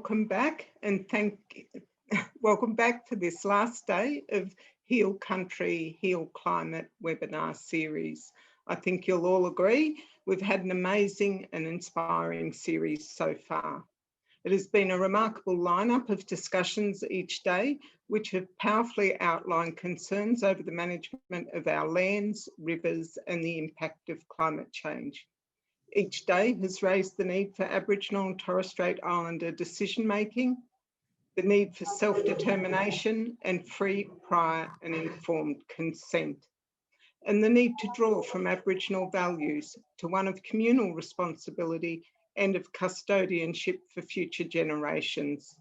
welcome back welcome back to this last day of Heal Country, Heal Climate webinar series. I think you'll all agree we've had an amazing and inspiring series so far. It has been a remarkable lineup of discussions each day, which have powerfully outlined concerns over the management of our lands, rivers, and the impact of climate change. Each day has raised the need for Aboriginal and Torres Strait Islander decision-making, the need for self-determination and free, prior and informed consent, and the need to draw from Aboriginal values to one of communal responsibility and of custodianship for future generations.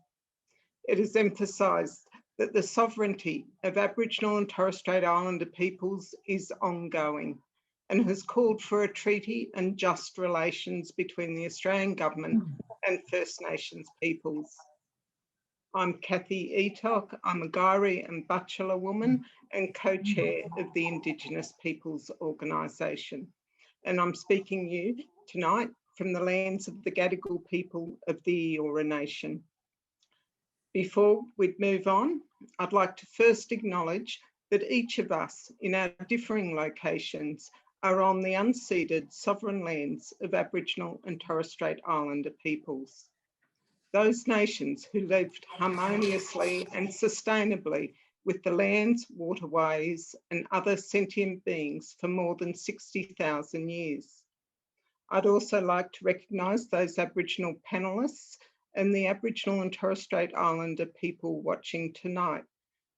It has emphasised that the sovereignty of Aboriginal and Torres Strait Islander peoples is ongoing, and has called for a treaty and just relations between the Australian Government and First Nations peoples. I'm Cathy Eatock. I'm a Guyri and Butchulla woman and co-chair of the Indigenous Peoples Organisation. And I'm speaking to you tonight from the lands of the Gadigal people of the Eora Nation. Before we move on, I'd like to first acknowledge that each of us in our differing locations are on the unceded sovereign lands of Aboriginal and Torres Strait Islander peoples. Those nations who lived harmoniously and sustainably with the lands, waterways, and other sentient beings for more than 60,000 years. I'd also like to recognise those Aboriginal panellists and the Aboriginal and Torres Strait Islander people watching tonight,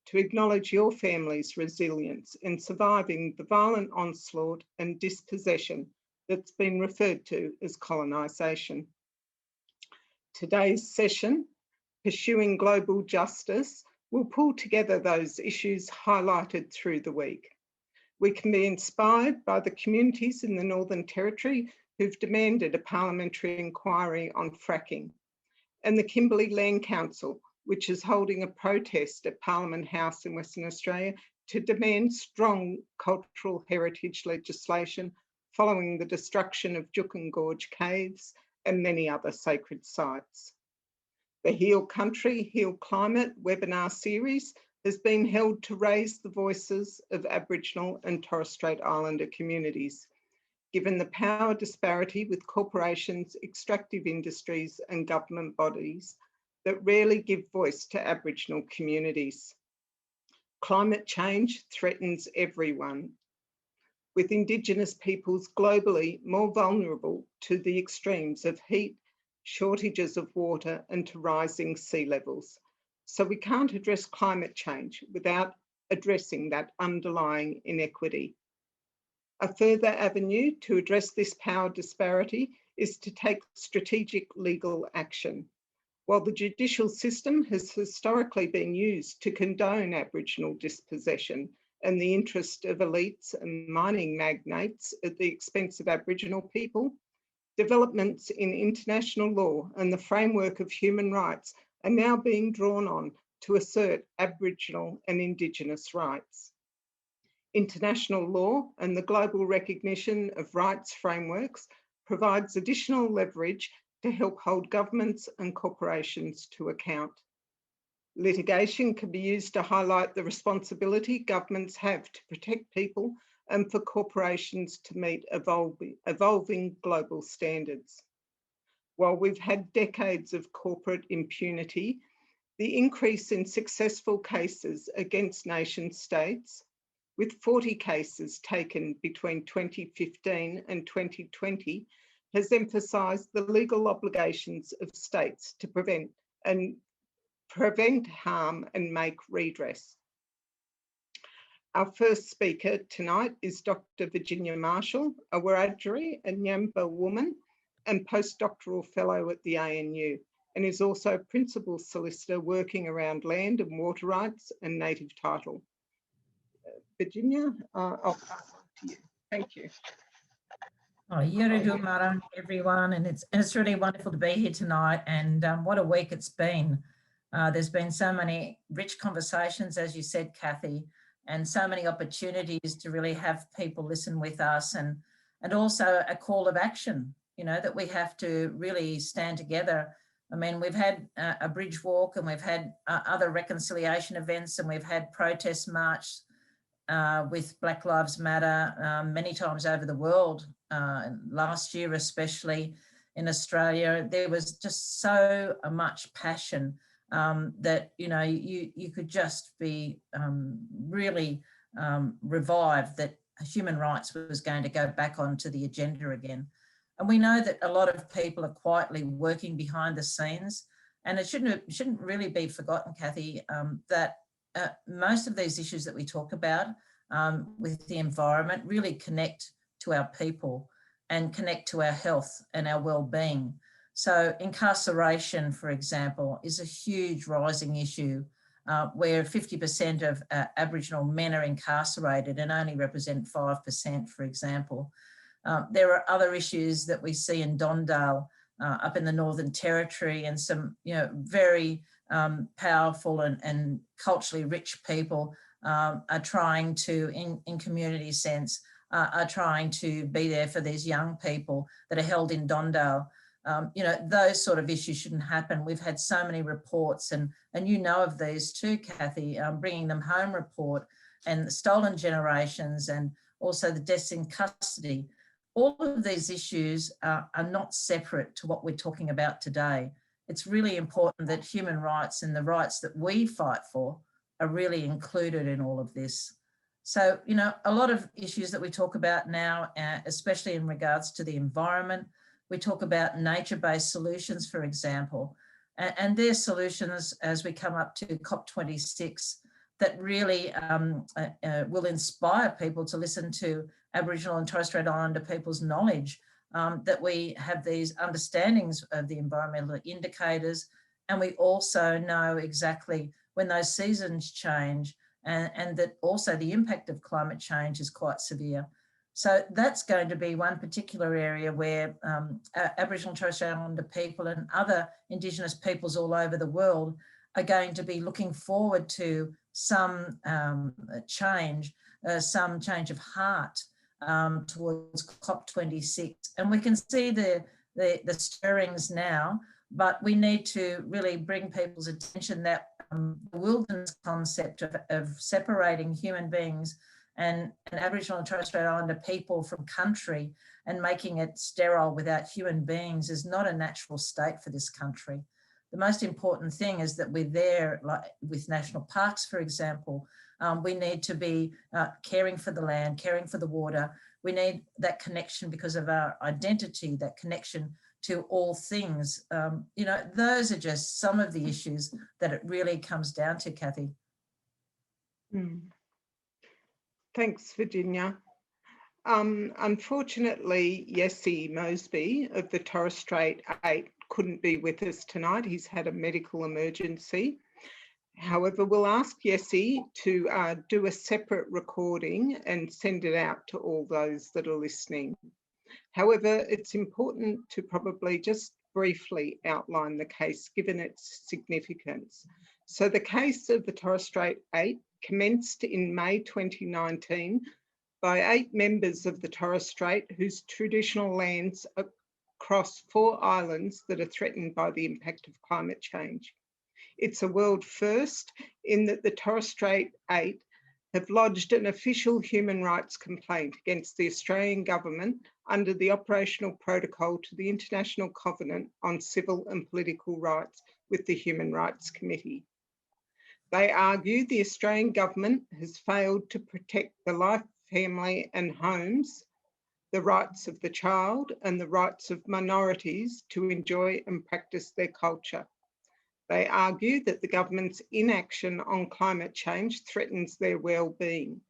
to acknowledge your family's resilience in surviving the violent onslaught and dispossession that's been referred to as colonisation. Today's session, Pursuing Global Justice, will pull together those issues highlighted through the week. We can be inspired by the communities in the Northern Territory who've demanded a parliamentary inquiry on fracking, and the Kimberley Land Council, which is holding a protest at Parliament House in Western Australia to demand strong cultural heritage legislation following the destruction of Juukan Gorge caves and many other sacred sites. The Heal Country, Heal Climate webinar series has been held to raise the voices of Aboriginal and Torres Strait Islander communities, given the power disparity with corporations, extractive industries and government bodies that rarely give voice to Aboriginal communities. Climate change threatens everyone, with Indigenous peoples globally more vulnerable to the extremes of heat, shortages of water and to rising sea levels. So we can't address climate change without addressing that underlying inequity. A further avenue to address this power disparity is to take strategic legal action. While the judicial system has historically been used to condone Aboriginal dispossession and the interest of elites and mining magnates at the expense of Aboriginal people, developments in international law and the framework of human rights are now being drawn on to assert Aboriginal and Indigenous rights. International law and the global recognition of rights frameworks provides additional leverage to help hold governments and corporations to account. Litigation can be used to highlight the responsibility governments have to protect people and for corporations to meet evolving global standards. While we've had decades of corporate impunity, the increase in successful cases against nation states, with 40 cases taken between 2015 and 2020, has emphasised the legal obligations of states to prevent harm and make redress. Our first speaker tonight is Dr. Virginia Marshall, a Wiradjuri and Yamba woman and postdoctoral fellow at the ANU, and is also a principal solicitor working around land and water rights and native title. Virginia, I'll pass on to you. Thank you. Oh, Yuridu Mara, everyone, and it's really wonderful to be here tonight, and what a week it's been. There's been so many rich conversations, as you said, Cathy, and so many opportunities to really have people listen with us, and also a call of action, you know, that we have to really stand together I mean, we've had a bridge walk, and we've had other reconciliation events, and we've had protest march with Black Lives Matter many times over the world. Last year, especially in Australia, there was just so much passion that, you know, you could just be really revived that human rights was going to go back onto the agenda again. And we know that a lot of people are quietly working behind the scenes, and it shouldn't really be forgotten, Cathy, that most of these issues that we talk about with the environment really connect to our people and connect to our health and our well-being. So incarceration, for example, is a huge rising issue where 50% of Aboriginal men are incarcerated and only represent 5%, for example. There are other issues that we see in Dondale up in the Northern Territory, and some, you know, very powerful and culturally rich people are trying to, in community sense, are trying to be there for these young people that are held in Dondale. You know, those sort of issues shouldn't happen. We've had so many reports, and you know of these too, Cathy, Bringing Them Home report, and the stolen generations, and also the deaths in custody. All of these issues are not separate to what we're talking about today. It's really important that human rights and the rights that we fight for are really included in all of this. So, you know, a lot of issues that we talk about now, especially in regards to the environment, we talk about nature-based solutions, for example, and their solutions as we come up to COP26 that really will inspire people to listen to Aboriginal and Torres Strait Islander people's knowledge, that we have these understandings of the environmental indicators, and we also know exactly when those seasons change, and that also the impact of climate change is quite severe. So that's going to be one particular area where Aboriginal and Torres Strait Islander people and other Indigenous peoples all over the world are going to be looking forward to some change of heart towards COP26. And we can see the stirrings now, but we need to really bring people's attention that the wilderness concept of separating human beings and Aboriginal and Torres Strait Islander people from country and making it sterile without human beings is not a natural state for this country. The most important thing is that we're there, like with national parks, for example. We need to be caring for the land, caring for the water. We need that connection because of our identity, that connection to all things. You know, those are just some of the issues that it really comes down to, Cathy. Thanks, Virginia. Unfortunately, Yessi Mosby of the Torres Strait 8 couldn't be with us tonight. He's had a medical emergency. However, we'll ask Yessi to do a separate recording and send it out to all those that are listening. However, it's important to probably just briefly outline the case given its significance. So the case of the Torres Strait 8 commenced in May 2019 by 8 members of the Torres Strait whose traditional lands across 4 islands that are threatened by the impact of climate change. It's a world first in that the Torres Strait 8 have lodged an official human rights complaint against the Australian government under the operational protocol to the International Covenant on Civil and Political Rights with the Human Rights Committee. They argue the Australian government has failed to protect the life, family and homes, the rights of the child and the rights of minorities to enjoy and practice their culture. They argue that the government's inaction on climate change threatens their well-being.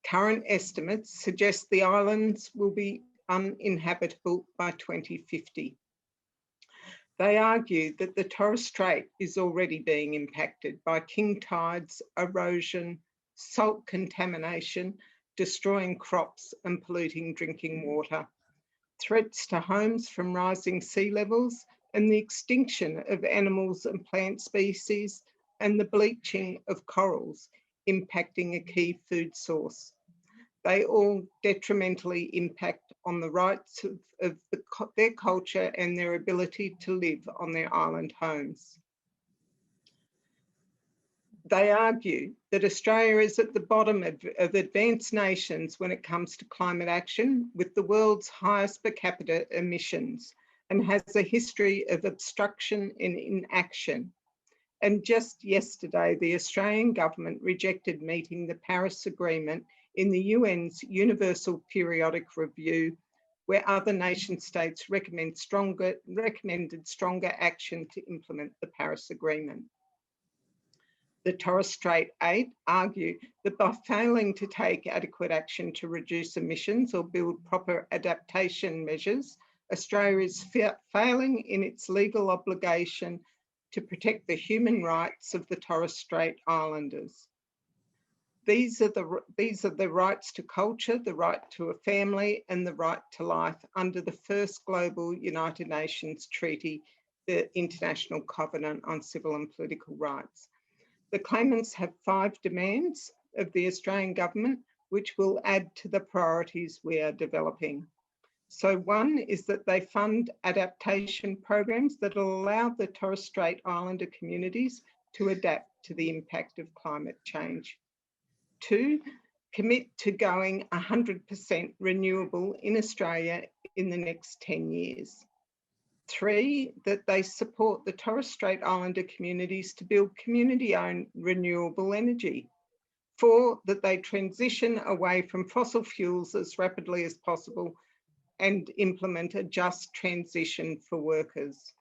Current estimates suggest the islands will be uninhabitable by 2050. They argue that the Torres Strait is already being impacted by king tides, erosion, salt contamination, destroying crops and polluting drinking water, threats to homes from rising sea levels, and the extinction of animals and plant species, and the bleaching of corals, impacting a key food source. They all detrimentally impact on the rights of their culture and their ability to live on their island homes. They argue that Australia is at the bottom of advanced nations when it comes to climate action, with the world's highest per capita emissions, and has a history of obstruction and inaction. And just yesterday, the Australian government rejected meeting the Paris Agreement in the UN's Universal Periodic Review, where other nation states recommended stronger action to implement the Paris Agreement. The Torres Strait 8 argue that by failing to take adequate action to reduce emissions or build proper adaptation measures, Australia is failing in its legal obligation to protect the human rights of the Torres Strait Islanders. These are the rights to culture, the right to a family, and the right to life under the first global United Nations treaty, the International Covenant on Civil and Political Rights. The claimants have 5 demands of the Australian government, which will add to the priorities we are developing. So one is that they fund adaptation programs that will allow the Torres Strait Islander communities to adapt to the impact of climate change. 2, commit to going 100% renewable in Australia in the next 10 years. 3, that they support the Torres Strait Islander communities to build community-owned renewable energy. 4, that they transition away from fossil fuels as rapidly as possible and implement a just transition for workers.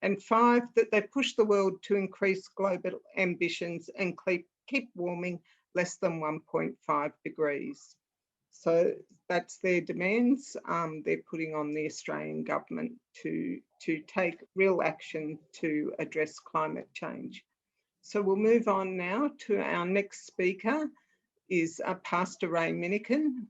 And 5, that they push the world to increase global ambitions and keep warming less than 1.5 degrees. So that's their demands. They're putting on the Australian government to take real action to address climate change. So we'll move on now to our next speaker, is Pastor Ray Minniecon.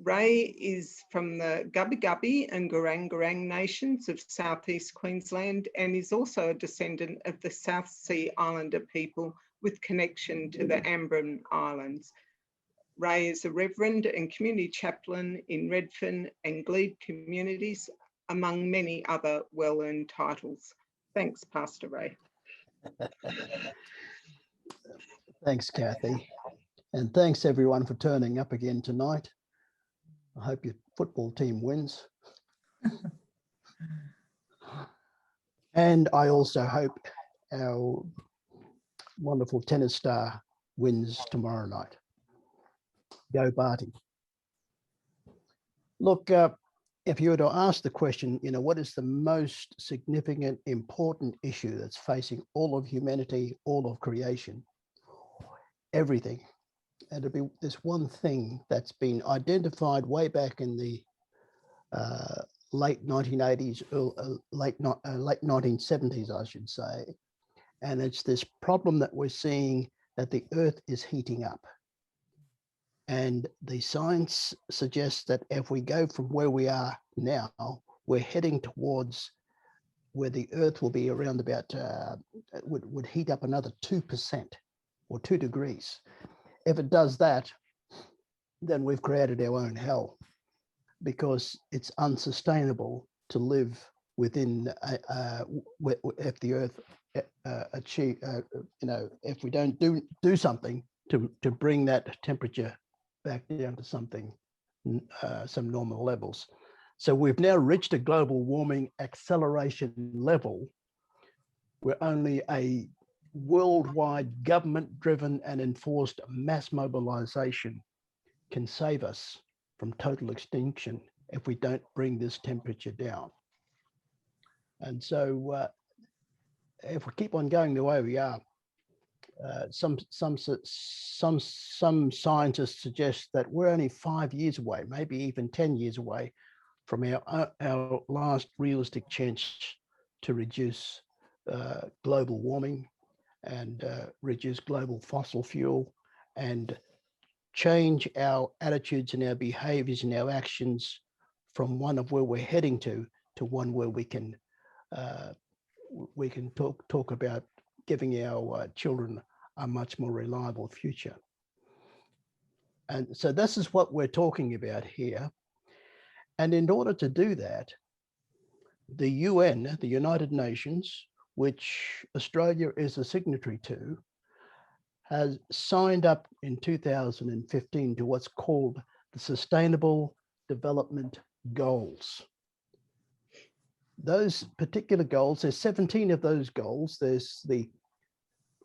Ray is from the Gubbi Gubbi and Gurang Gurang nations of southeast Queensland and is also a descendant of the South Sea Islander people with connection to the Ambren Islands. Ray is a reverend and community chaplain in Redfern and Glebe communities, among many other well-earned titles. Thanks, Pastor Ray. Thanks, Cathy. And thanks everyone for turning up again tonight. I hope your football team wins. And I also hope our wonderful tennis star wins tomorrow night. Go Barty. Look, if you were to ask the question, what is the most significant, important issue that's facing all of humanity, all of creation? Everything. And it'll be this one thing that's been identified way back in the late 1980s, late 1970s, I should say. And it's this problem that we're seeing that the Earth is heating up. And the science suggests that if we go from where we are now, we're heading towards where the Earth will be around about, would heat up another 2% or 2 degrees. If it does that, then we've created our own hell, because it's unsustainable to live within, if the Earth if we don't do something to bring that temperature back down to something, some normal levels. So we've now reached a global warming acceleration level where only a worldwide government-driven and enforced mass mobilization can save us from total extinction if we don't bring this temperature down. And so if we keep on going the way we are, some scientists suggest that we're only 5 years away, maybe even 10 years away from our last realistic chance to reduce global warming and reduce global fossil fuel and change our attitudes and our behaviors and our actions from one of where we're heading to one where we can talk about giving our children a much more reliable future. And so this is what we're talking about here. And in order to do that, the UN, the United Nations, which Australia is a signatory to, has signed up in 2015 to what's called the Sustainable Development Goals. Those particular goals, there's 17 of those goals. There's the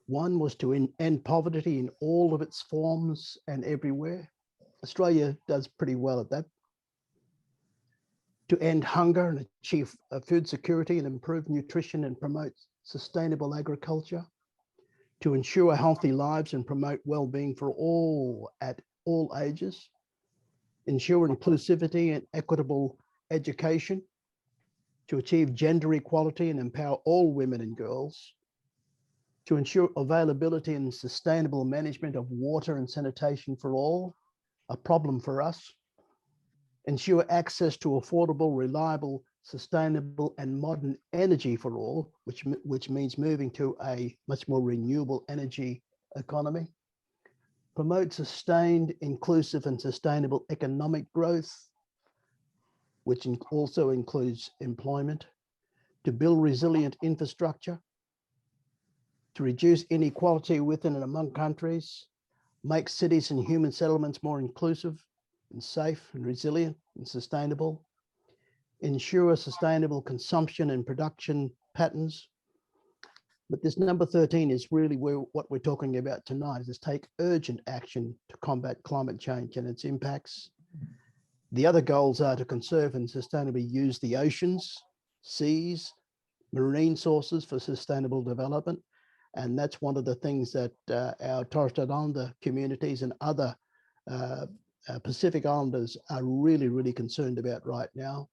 one was to end poverty in all of its forms and everywhere. Australia does pretty well at that. To end hunger and achieve food security and improve nutrition and promote sustainable agriculture. To ensure healthy lives and promote well-being for all at all ages. Ensure inclusivity and equitable education. To achieve gender equality and empower all women and girls. To ensure availability and sustainable management of water and sanitation for all, a problem for us. Ensure access to affordable, reliable, sustainable and modern energy for all, which means moving to a much more renewable energy economy. Promote sustained, inclusive and sustainable economic growth, which also includes employment. To build resilient infrastructure. To reduce inequality within and among countries. Make cities and human settlements more inclusive and safe and resilient and sustainable. Ensure sustainable consumption and production patterns. But this number 13 is really what we're talking about tonight, is take urgent action to combat climate change and its impacts. The other goals are to conserve and sustainably use the oceans, seas, marine sources for sustainable development. And that's one of the things that our Torres Strait Islander communities and other Pacific Islanders are really, really concerned about right now.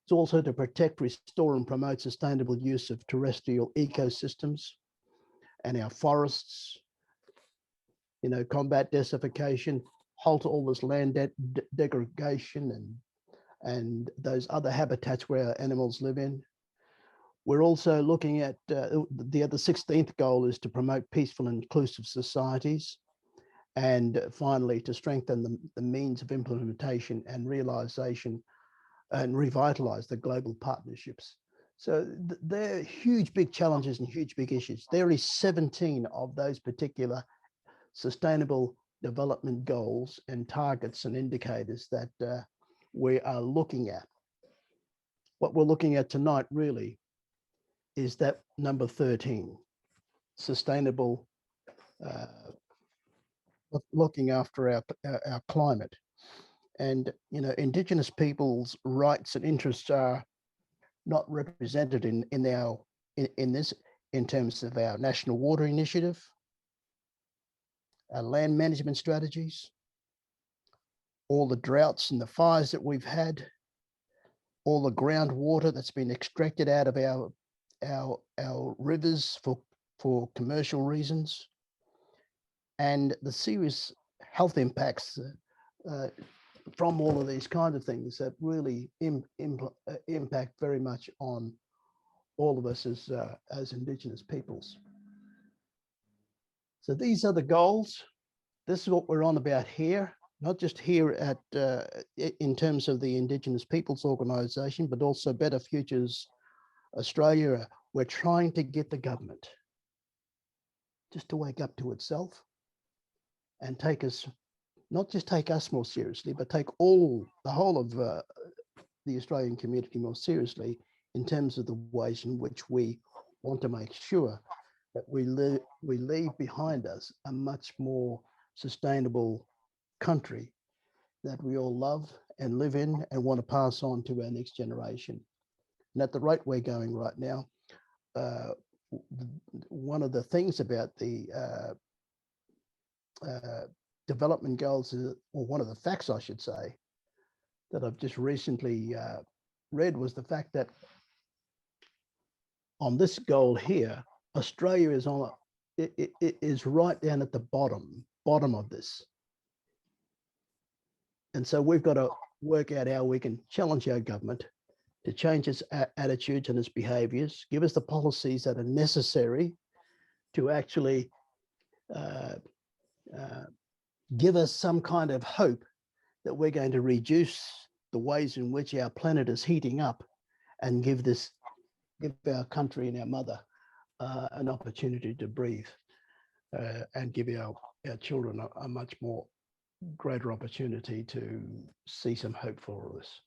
It's also to protect, restore and promote sustainable use of terrestrial ecosystems and our forests, combat desertification, halt all this land degradation and those other habitats where our animals live in. We're also looking at the other 16th goal is to promote peaceful and inclusive societies. And finally, to strengthen the means of implementation and realization and revitalize the global partnerships. So they're huge, big challenges and huge, big issues. There are 17 of those particular sustainable development goals and targets and indicators that we are looking at. What we're looking at tonight really is that number 13, sustainable, looking after our climate. And, Indigenous people's rights and interests are not represented in terms of our National Water Initiative, our land management strategies, all the droughts and the fires that we've had, all the groundwater that's been extracted out of our rivers for commercial reasons, and the serious health impacts from all of these kinds of things that really impact very much on all of us as Indigenous peoples. So these are the goals. This is what we're on about here, not just here at in terms of the Indigenous Peoples Organisation, but also Better Futures Australia. We're trying to get the government just to wake up to itself and not just take us more seriously, but take the whole of the Australian community more seriously in terms of the ways in which we want to make sure that we leave behind us a much more sustainable country that we all love and live in and want to pass on to our next generation. And at the rate we're going right now, one of the things about the development goals, or one of the facts I should say, that I've just recently read was the fact that on this goal here, Australia is it is right down at the bottom of this. And so we've got to work out how we can challenge our government to change its attitudes and its behaviours, give us the policies that are necessary to actually give us some kind of hope that we're going to reduce the ways in which our planet is heating up and give our country and our mother an opportunity to breathe and give our children a much more greater opportunity to see some hope for all this.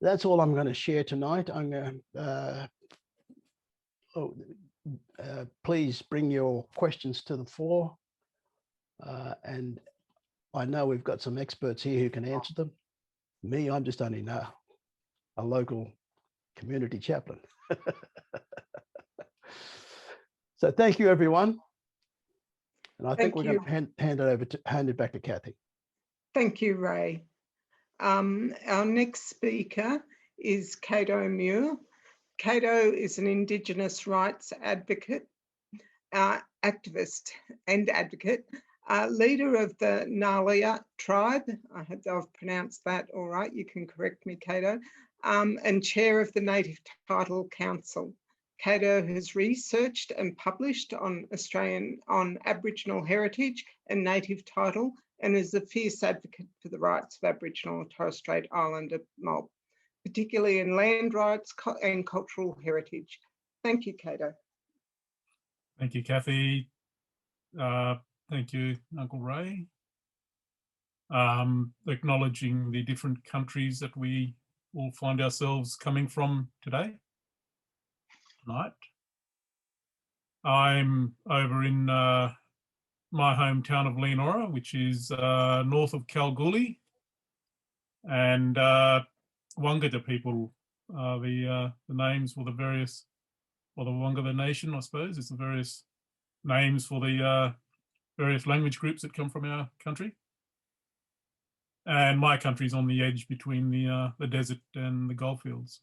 That's all I'm going to share tonight. I'm going to please bring your questions to the floor. And I know we've got some experts here who can answer them. Me, I'm just only a local community chaplain. So thank you, everyone. And I think we're going to hand it back to Cathy. Thank you, Ray. Our next speaker is Kado Muir. Kado is an Indigenous rights advocate, activist and advocate, leader of the Nalia tribe. I hope I've pronounced that all right. You can correct me, Kado. And chair of the Native Title Council. Kado has researched and published on Aboriginal heritage and native title, and is a fierce advocate for the rights of Aboriginal and Torres Strait Islander mob, particularly in land rights and cultural heritage. Thank you, Kado. Thank you, Cathy. Thank you, Uncle Ray. Acknowledging the different countries that we all find ourselves coming from tonight. I'm over in my hometown of Leonora, which is north of Kalgoorlie, and Wangata people are the names for the various, or the Wangata Nation, I suppose, is the various names for the various language groups that come from our country. And my country's on the edge between the desert and the goldfields.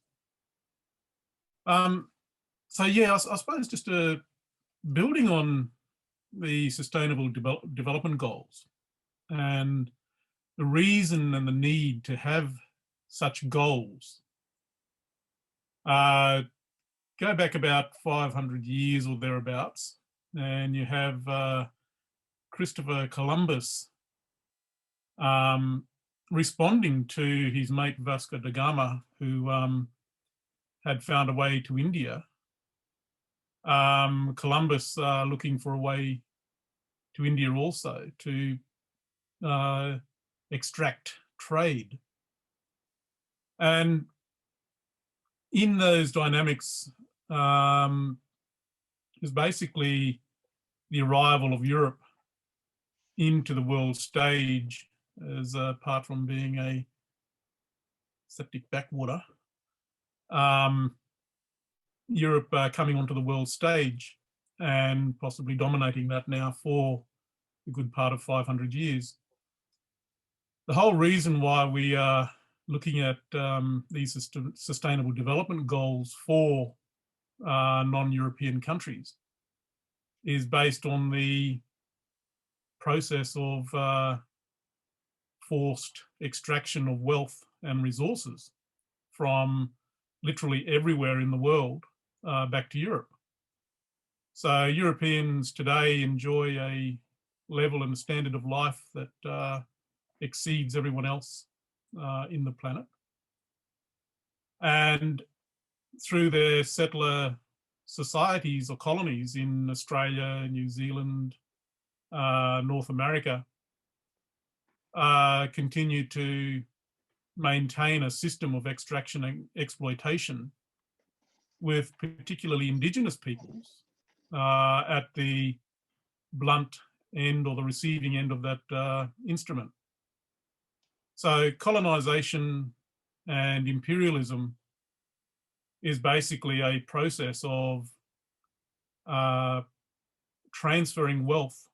So yeah, I suppose just building on the Sustainable Development Goals and the reason and the need to have such goals. Go back about 500 years or thereabouts, and you have Christopher Columbus responding to his mate Vasco da Gama, who had found a way to India. Columbus looking for a way to India also to extract trade. And in those dynamics is basically the arrival of Europe into the world stage, as apart from being a septic backwater, Europe coming onto the world stage and possibly dominating that now for a good part of 500 years. The whole reason why we are looking at these sustainable development goals for non-European countries is based on the process of forced extraction of wealth and resources from literally everywhere in the world back to Europe. So Europeans today enjoy a level and standard of life that exceeds everyone else in the planet. And through their settler societies or colonies in Australia, New Zealand, North America, continue to maintain a system of extraction and exploitation with particularly Indigenous peoples at the blunt end or the receiving end of that instrument. So colonization and imperialism is basically a process of transferring wealth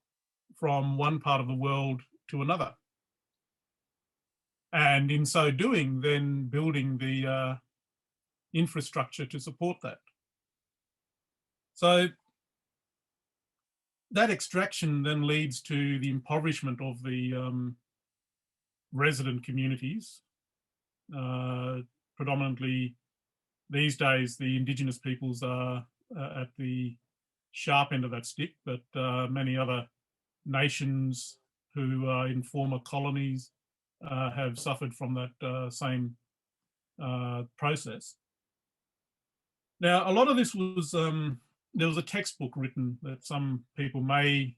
from one part of the world to another. And in so doing, then building the infrastructure to support that. So that extraction then leads to the impoverishment of the resident communities, predominantly these days the Indigenous peoples are at the sharp end of that stick, but many other nations who are in former colonies have suffered from that same process. Now, a lot of this was, there was a textbook written that some people may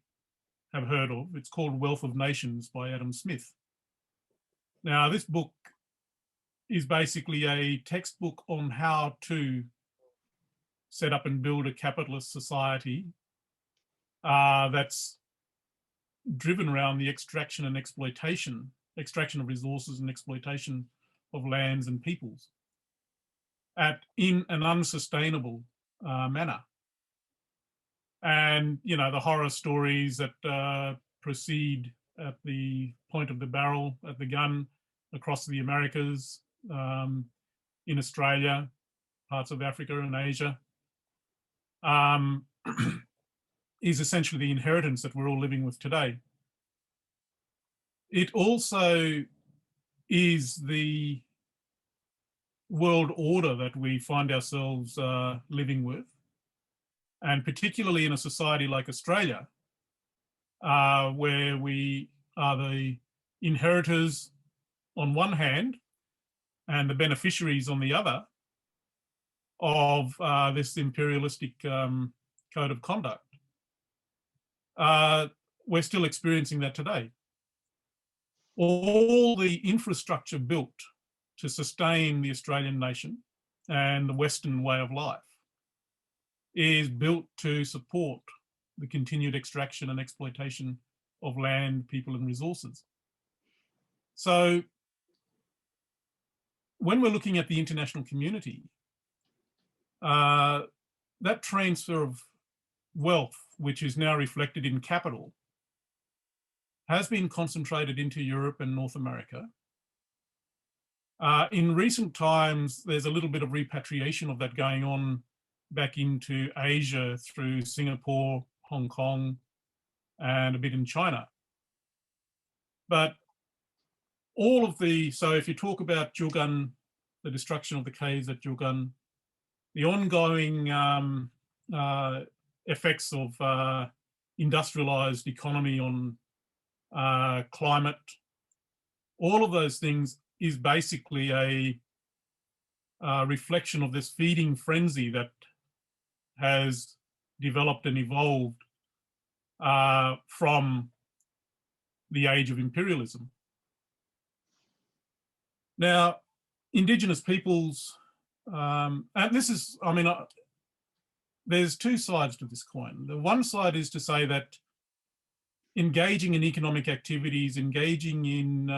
have heard of. It's called Wealth of Nations by Adam Smith. Now, this book is basically a textbook on how to set up and build a capitalist society that's driven around the extraction and exploitation, extraction of resources and exploitation of lands and peoples in an unsustainable manner. And, you know, the horror stories that proceed at the point of the barrel, at the gun, across the Americas, in Australia, parts of Africa and Asia, is essentially the inheritance that we're all living with today. It also is the world order that we find ourselves living with, and particularly in a society like Australia, where we are the inheritors on one hand and the beneficiaries on the other of this imperialistic code of conduct. We're still experiencing that today. All the infrastructure built to sustain the Australian nation and the Western way of life is built to support the continued extraction and exploitation of land, people, and resources. So when we're looking at the international community, that transfer of wealth, which is now reflected in capital, has been concentrated into Europe and North America. In recent times, there's a little bit of repatriation of that going on back into Asia through Singapore, Hong Kong, and a bit in China. But all of the, so if you talk about Juukan, the destruction of the caves at Juukan, the ongoing effects of industrialized economy on climate, all of those things is basically a reflection of this feeding frenzy that has developed and evolved from the age of imperialism. Now, Indigenous peoples, and this is, I mean, there's two sides to this coin. The one side is to say that engaging in economic activities, engaging in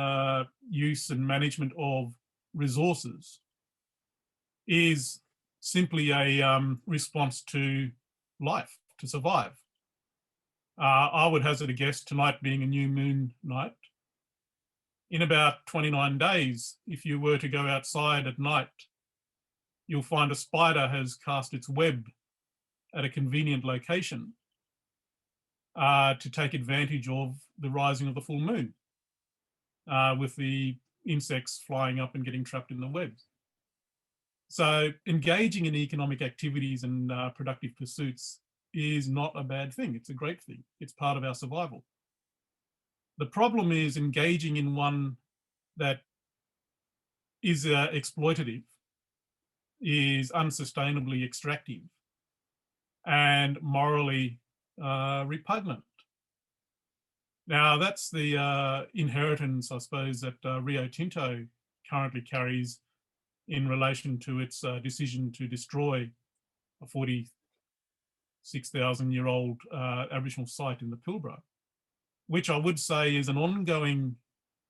use and management of resources is simply a response to life, to survive. I would hazard a guess, tonight being a new moon night, in about 29 days, if you were to go outside at night, you'll find a spider has cast its web at a convenient location to take advantage of the rising of the full moon, with the insects flying up and getting trapped in the webs. So engaging in economic activities and productive pursuits is not a bad thing. It's a great thing. It's part of our survival. The problem is engaging in one that is exploitative, is unsustainably extractive, and morally repugnant. Now, that's the inheritance, I suppose, that Rio Tinto currently carries in relation to its decision to destroy a 46,000-year-old Aboriginal site in the Pilbara, which I would say is an ongoing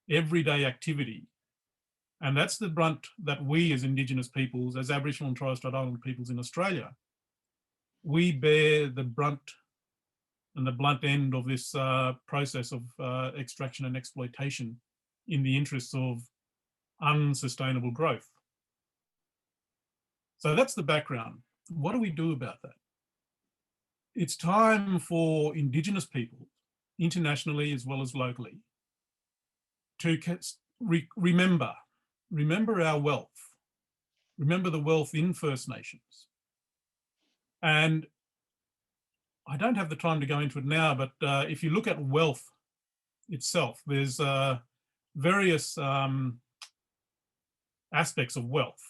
everyday activity. And that's the brunt that we as Indigenous peoples, as Aboriginal and Torres Strait Islander peoples in Australia, we bear the brunt and the blunt end of this process of extraction and exploitation in the interests of unsustainable growth. So that's the background. What do we do about that? It's time for Indigenous people, internationally as well as locally, to remember our wealth, remember the wealth in First Nations. And I don't have the time to go into it now, but if you look at wealth itself, there's various aspects of wealth,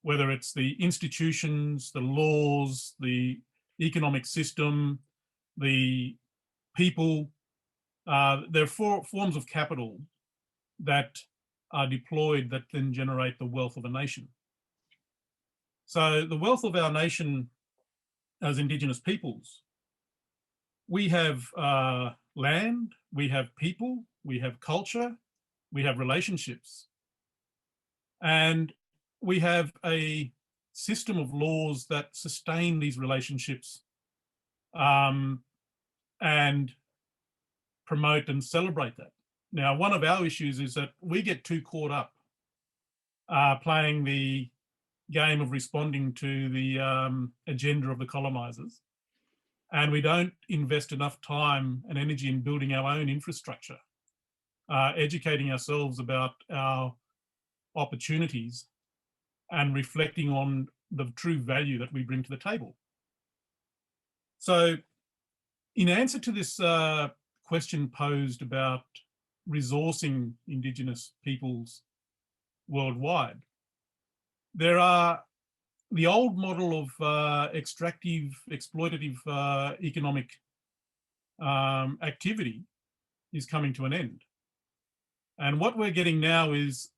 whether it's the institutions, the laws, the economic system, the people. There are four forms of capital that are deployed that then generate the wealth of a nation. So the wealth of our nation as Indigenous peoples, we have land, we have people, we have culture, we have relationships, and we have a system of laws that sustain these relationships and promote and celebrate that. Now, one of our issues is that we get too caught up playing the game of responding to the agenda of the colonizers, and we don't invest enough time and energy in building our own infrastructure, educating ourselves about our opportunities and reflecting on the true value that we bring to the table. So in answer to this question posed about resourcing Indigenous peoples worldwide, there are the old model of extractive, exploitative economic activity is coming to an end. And what we're getting now is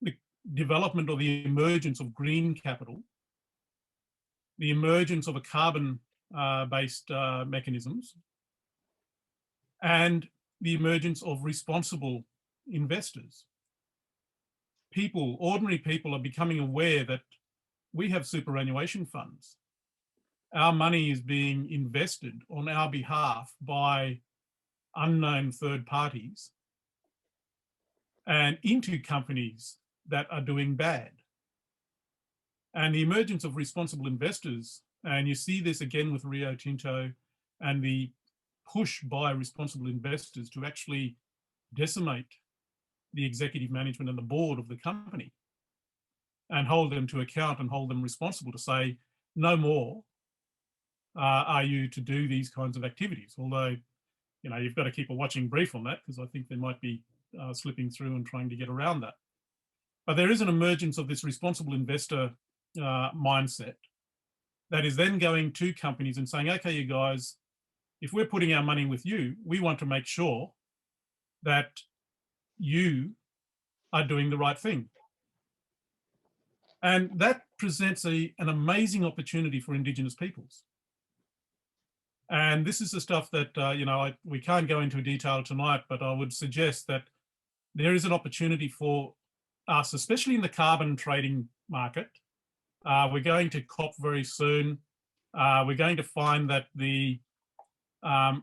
the development or the emergence of green capital, the emergence of a carbon-based mechanisms, and the emergence of responsible investors. People, ordinary people, are becoming aware that we have superannuation funds. Our money is being invested on our behalf by unknown third parties and into companies that are doing bad. And the emergence of responsible investors, and you see this again with Rio Tinto and the push by responsible investors to actually decimate the executive management and the board of the company and hold them to account and hold them responsible to say, no more are you to do these kinds of activities. Although, you know, you've got to keep a watching brief on that, because I think they might be slipping through and trying to get around that. But there is an emergence of this responsible investor mindset that is then going to companies and saying, okay, you guys, if we're putting our money with you, we want to make sure that you are doing the right thing. And that presents an amazing opportunity for Indigenous peoples. And this is the stuff that, you know, we can't go into detail tonight, but I would suggest that there is an opportunity for us, especially in the carbon trading market. We're going to COP very soon. We're going to find that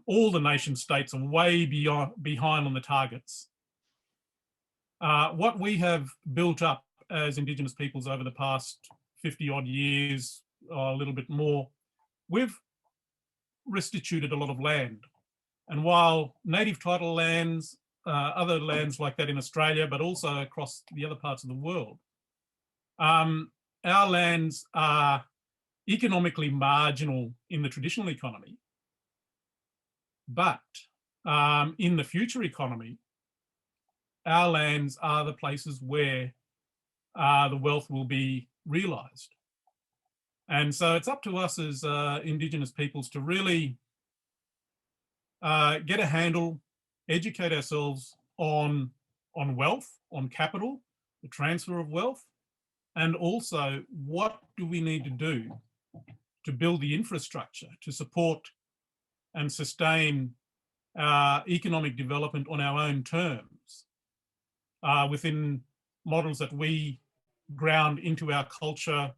all the nation states are way behind on the targets. What we have built up as Indigenous peoples over the past 50 odd years, or a little bit more, we've restituted a lot of land. And while native title lands, other lands like that in Australia, but also across the other parts of the world, our lands are economically marginal in the traditional economy. But in the future economy, our lands are the places where the wealth will be realised. And so it's up to us as Indigenous peoples to really get a handle, educate ourselves on wealth, on capital, the transfer of wealth, and also what do we need to do to build the infrastructure to support and sustain economic development on our own terms within models that we ground into our culture,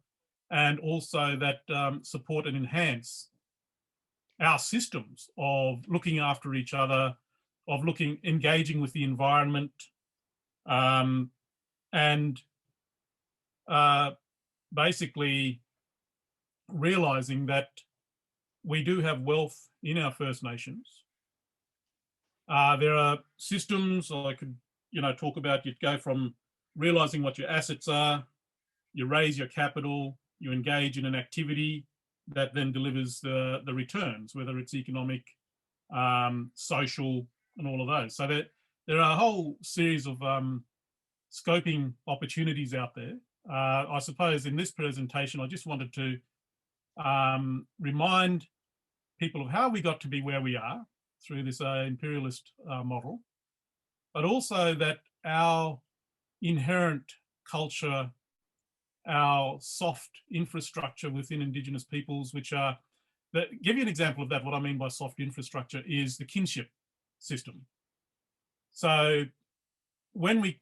and also that support and enhance our systems of looking after each other, of engaging with the environment, and basically realizing that we do have wealth in our First Nations. There are systems I could, you know, talk about. You'd go from realizing what your assets are, you raise your capital, you engage in an activity, that then delivers the returns, whether it's economic, social, and all of those. So there are a whole series of scoping opportunities out there. I suppose in this presentation, I just wanted to remind people of how we got to be where we are through this imperialist model, but also that our inherent culture, our soft infrastructure within Indigenous peoples, which are, give you an example of that, what I mean by soft infrastructure is the kinship system. So when we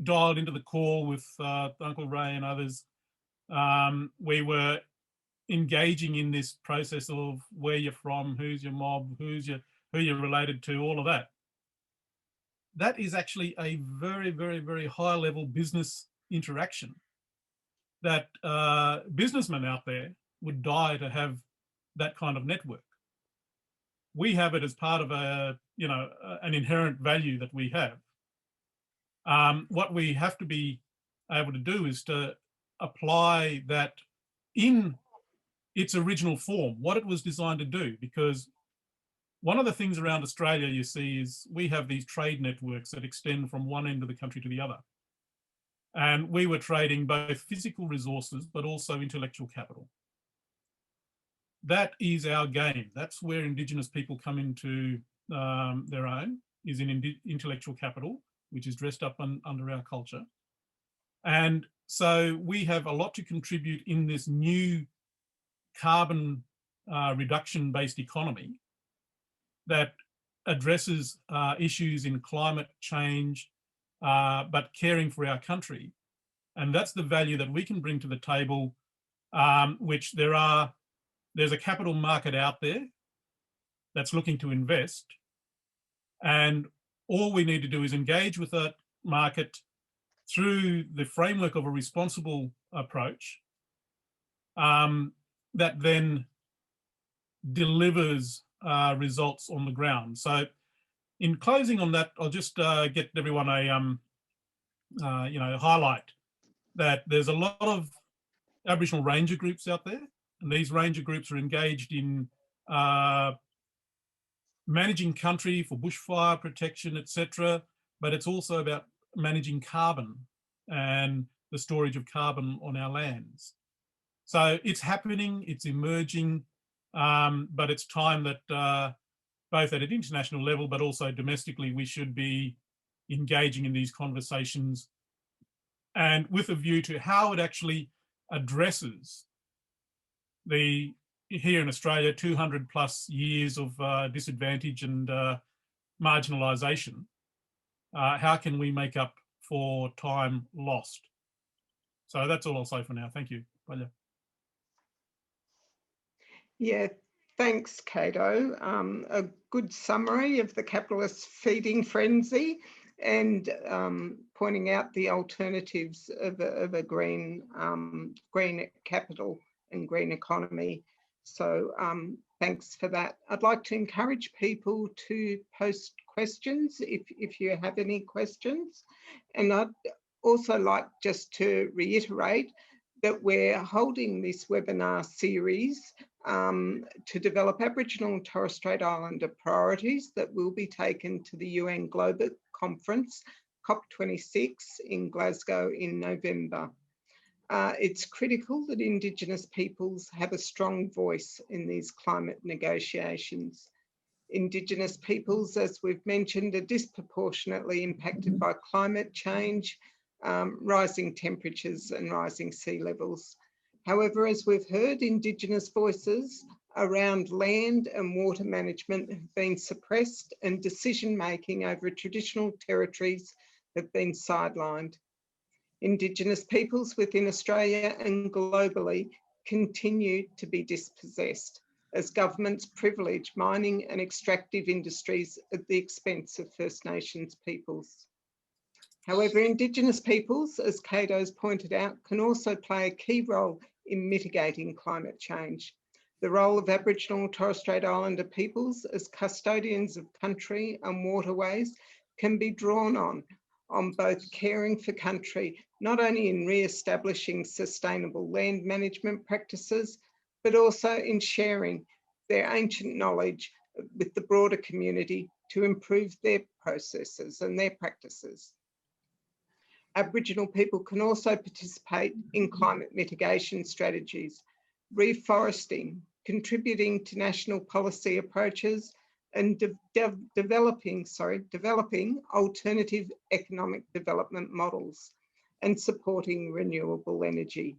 dialed into the call with Uncle Ray and others, we were engaging in this process of where you're from, who's your mob, who you're related to, all of that. That is actually a very, very, very high level business interaction that businessmen out there would die to have that kind of network. We have it as part of an inherent value that we have. What we have to be able to do is to apply that in its original form, what it was designed to do, because one of the things around Australia you see is we have these trade networks that extend from one end of the country to the other. And we were trading both physical resources, but also intellectual capital. That is our game. That's where Indigenous people come into their own, is in intellectual capital, which is dressed up under our culture. And so we have a lot to contribute in this new carbon reduction-based economy that addresses issues in climate change, but caring for our country. And that's the value that we can bring to the table, which there's a capital market out there that's looking to invest. And all we need to do is engage with that market through the framework of a responsible approach that then delivers results on the ground. So in closing on that, I'll just get everyone a highlight that there's a lot of Aboriginal ranger groups out there, and these ranger groups are engaged in managing country for bushfire protection, etc. But it's also about managing carbon and the storage of carbon on our lands. So it's happening, it's emerging, but it's time that both at an international level, but also domestically, we should be engaging in these conversations and with a view to how it actually addresses here in Australia, 200 plus years of disadvantage and marginalisation. How can we make up for time lost? So that's all I'll say for now. Thank you. Bye. Yeah, thanks, Kado. A good summary of the capitalist feeding frenzy and pointing out the alternatives of a green capital and green economy. So thanks for that. I'd like to encourage people to post questions if you have any questions. And I'd also like just to reiterate that we're holding this webinar series to develop Aboriginal and Torres Strait Islander priorities that will be taken to the UN Global Conference, COP26 in Glasgow in November. It's critical that Indigenous peoples have a strong voice in these climate negotiations. Indigenous peoples, as we've mentioned, are disproportionately impacted by climate change, rising temperatures and rising sea levels. However, as we've heard, Indigenous voices around land and water management have been suppressed and decision-making over traditional territories have been sidelined. Indigenous peoples within Australia and globally continue to be dispossessed as governments privilege mining and extractive industries at the expense of First Nations peoples. However, Indigenous peoples, as Kado's pointed out, can also play a key role in mitigating climate change. The role of Aboriginal and Torres Strait Islander peoples as custodians of country and waterways can be drawn on both caring for country, not only in re-establishing sustainable land management practices, but also in sharing their ancient knowledge with the broader community to improve their processes and their practices. Aboriginal people can also participate in climate mitigation strategies, reforesting, contributing to national policy approaches, and developing alternative economic development models and supporting renewable energy.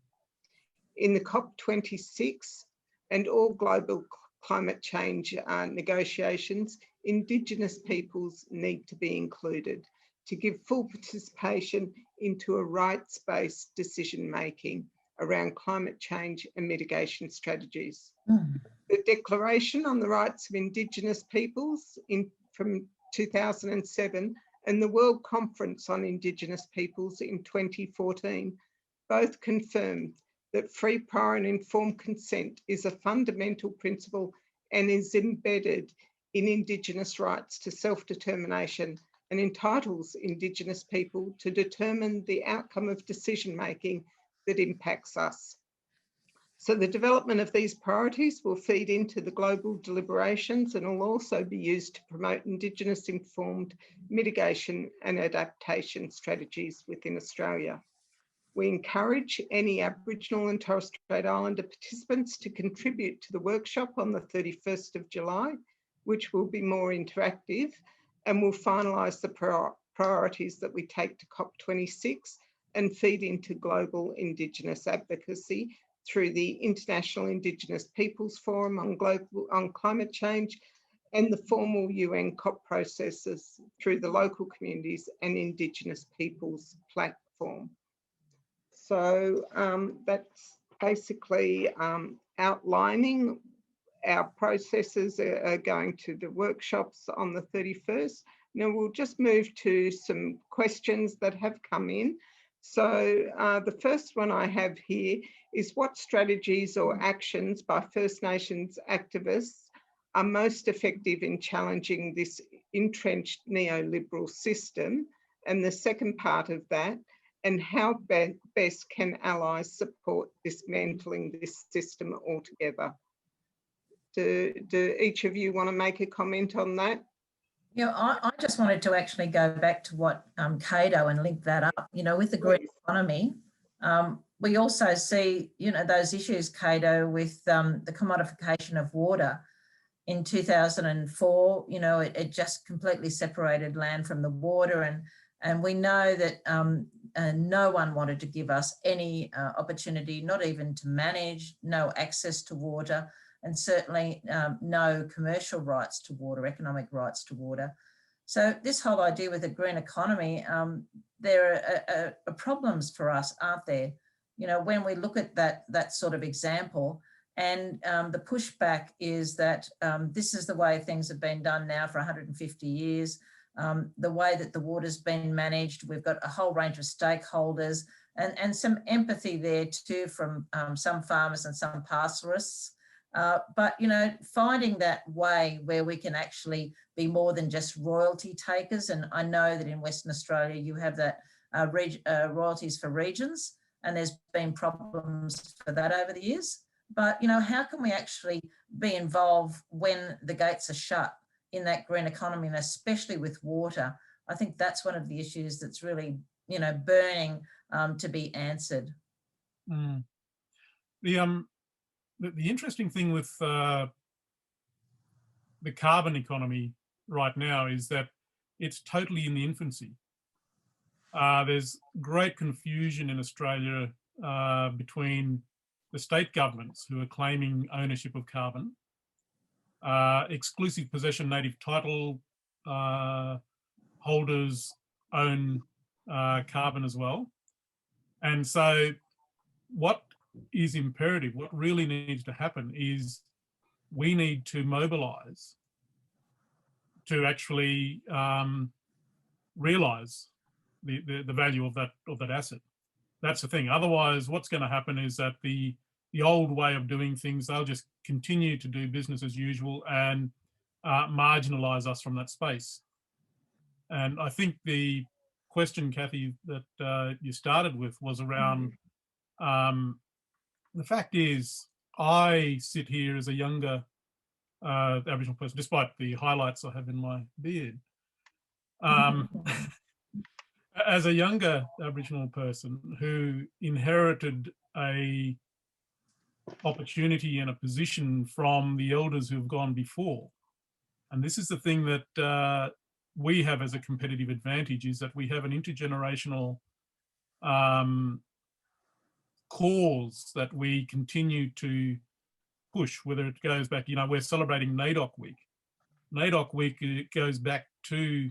In the COP26 and all global climate change negotiations, Indigenous peoples need to be included to give full participation into a rights-based decision-making around climate change and mitigation strategies. The Declaration on the Rights of Indigenous Peoples from 2007 and the World Conference on Indigenous Peoples in 2014 both confirmed that free, prior and informed consent is a fundamental principle and is embedded in Indigenous rights to self-determination and entitles Indigenous people to determine the outcome of decision-making that impacts us. So the development of these priorities will feed into the global deliberations and will also be used to promote Indigenous informed mitigation and adaptation strategies within Australia. We encourage any Aboriginal and Torres Strait Islander participants to contribute to the workshop on the 31st of July, which will be more interactive and will finalise the priorities that we take to COP26 and feed into global Indigenous advocacy through the International Indigenous Peoples Forum on Climate Change and the formal UN COP processes through the local communities and Indigenous peoples platform. So that's basically outlining our processes are going to the workshops on the 31st. Now we'll just move to some questions that have come in. So the first one I have here is what strategies or actions by First Nations activists are most effective in challenging this entrenched neoliberal system? And the second part of that, and how best can allies support dismantling this system altogether? Do each of you want to make a comment on that? Yeah, I just wanted to actually go back to what Kado and link that up, you know, with the green economy. We also see, you know, those issues, Kado, with the commodification of water. In 2004, you know, it just completely separated land from the water, and we know that no one wanted to give us any opportunity, not even to manage, no access to water, and certainly no commercial rights to water, economic rights to water. So this whole idea with the green economy, there are problems for us, aren't there? You know, when we look at that sort of example, and the pushback is that this is the way things have been done now for 150 years. The way that the water's been managed, we've got a whole range of stakeholders and some empathy there too from some farmers and some pastoralists. But, you know, finding that way where we can actually be more than just royalty takers. And I know that in Western Australia, you have that royalties for regions, and there's been problems for that over the years. But, you know, how can we actually be involved when the gates are shut in that green economy, and especially with water? I think that's one of the issues that's really, you know, burning to be answered. Mm. The interesting thing with the carbon economy right now is that it's totally in the infancy. There's great confusion in Australia between the state governments who are claiming ownership of carbon, exclusive possession native title holders own carbon as well. And so what is imperative, what really needs to happen is we need to mobilise to actually realise the value of that asset. That's the thing. Otherwise, what's going to happen is that the old way of doing things, they'll just continue to do business as usual and marginalise us from that space. And I think the question, Cathy, that you started with was around the fact is I sit here as a younger Aboriginal person, despite the highlights I have in my beard. As a younger Aboriginal person who inherited a opportunity and a position from the elders who have gone before, and this is the thing that we have as a competitive advantage, is that we have an intergenerational cause that we continue to push, whether it goes back, you know, we're celebrating NAIDOC Week. NAIDOC Week, it goes back to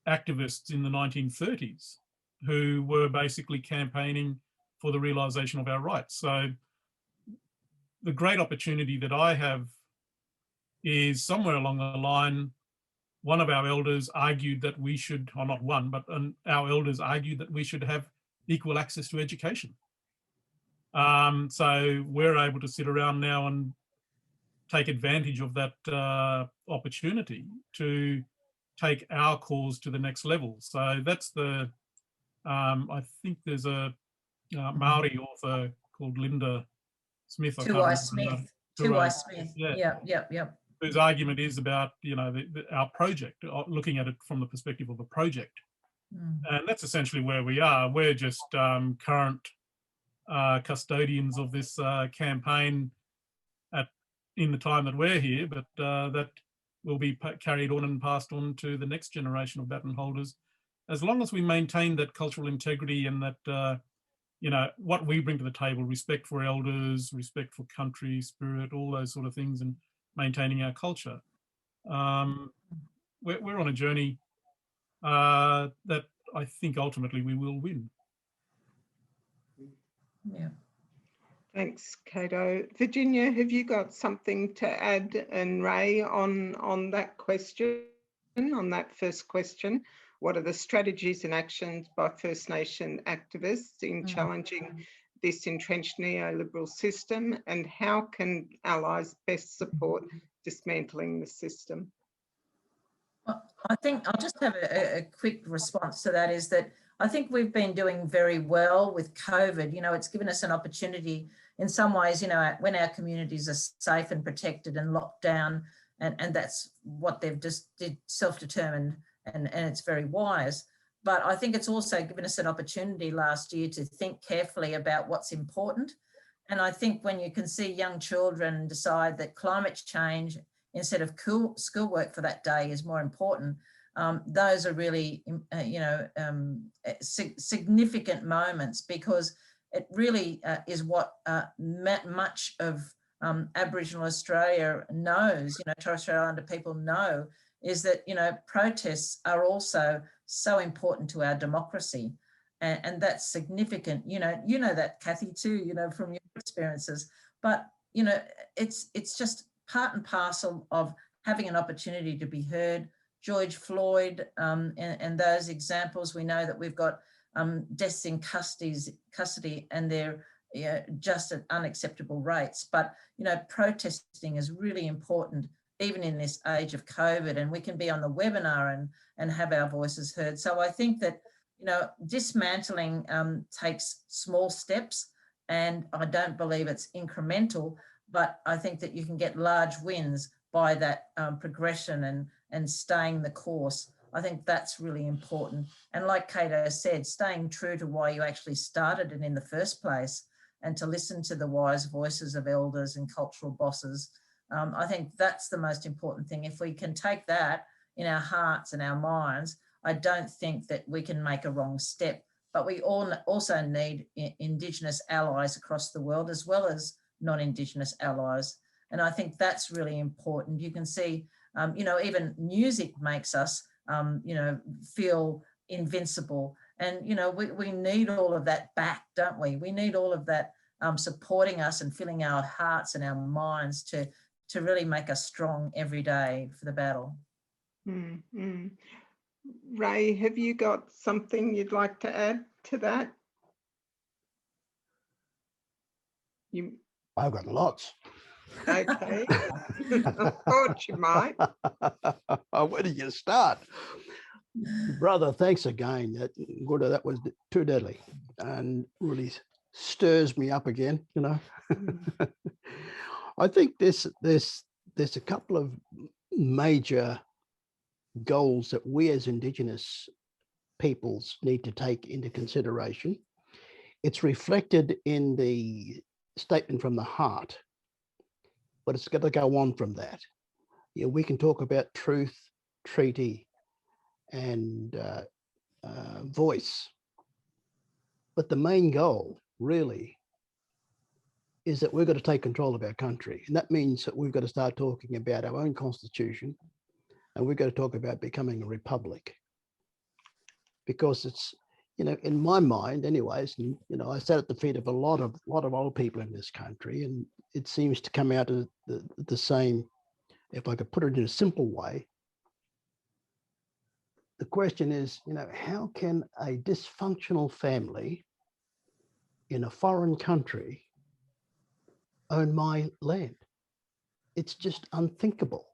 activists in the 1930s who were basically campaigning for the realisation of our rights. So the great opportunity that I have is somewhere along the line, one of our elders argued that we should, or not one, but our elders argued that we should have equal access to education. So we're able to sit around now and take advantage of that opportunity to take our cause to the next level. So that's the, I think there's a Maori author called Linda Smith. Tuai Smith. Yeah. Yep. Whose argument is about, you know, our project, looking at it from the perspective of a project. And that's essentially where we are. We're just current custodians of this campaign in the time that we're here, but that will be carried on and passed on to the next generation of baton holders, as long as we maintain that cultural integrity and that, you know, what we bring to the table, respect for elders, respect for country, spirit, all those sort of things, and maintaining our culture. We're on a journey that I think ultimately we will win. Yeah. Thanks, Kado. Virginia, have you got something to add, and Ray, on that question, on that first question? What are the strategies and actions by First Nation activists in challenging this entrenched neoliberal system, and how can allies best support dismantling the system? I think I'll just have a quick response to that, is that I think we've been doing very well with COVID. You know, it's given us an opportunity in some ways, you know, when our communities are safe and protected and locked down, and that's what they've just did, self-determined, and it's very wise. But I think it's also given us an opportunity last year to think carefully about what's important. And I think when you can see young children decide that climate change instead of schoolwork for that day is more important, those are really, significant moments, because it really is what much of Aboriginal Australia knows, you know, Torres Strait Islander people know, is that, you know, protests are also so important to our democracy. And that's significant, you know that, Cathy, too, you know, from your experiences. But, you know, it's just part and parcel of having an opportunity to be heard. George Floyd and those examples, we know that we've got deaths in custody, and they're just at unacceptable rates. But, you know, protesting is really important, even in this age of COVID, and we can be on the webinar and have our voices heard. So I think that, you know, dismantling takes small steps, and I don't believe it's incremental, but I think that you can get large wins by that progression and staying the course. I think that's really important. And like Kado said, staying true to why you actually started it in the first place, and to listen to the wise voices of elders and cultural bosses. I think that's the most important thing. If we can take that in our hearts and our minds, I don't think that we can make a wrong step. But we all also need Indigenous allies across the world, as well as non-Indigenous allies. And I think that's really important. You can see, you know, even music makes us, you know, feel invincible. And, you know, we need all of that back, don't we? We need all of that supporting us and filling our hearts and our minds to really make us strong every day for the battle. Ray, have you got something you'd like to add to that? I've got lots. Okay. I thought you might. Where do you start? Brother, thanks again. That was too deadly, and really stirs me up again, you know. I think there's a couple of major goals that we as Indigenous peoples need to take into consideration. It's reflected in the statement from the heart, but it's got to go on from that. Yeah, we can talk about truth, treaty, and voice, but the main goal really is that we've got to take control of our country. And that means that we've got to start talking about our own constitution, and we've got to talk about becoming a republic. Because it's, you know, in my mind anyways, and, you know, I sat at the feet of a lot of old people in this country, and it seems to come out of the same, if I could put it in a simple way. The question is, you know, how can a dysfunctional family in a foreign country own my land? It's just unthinkable.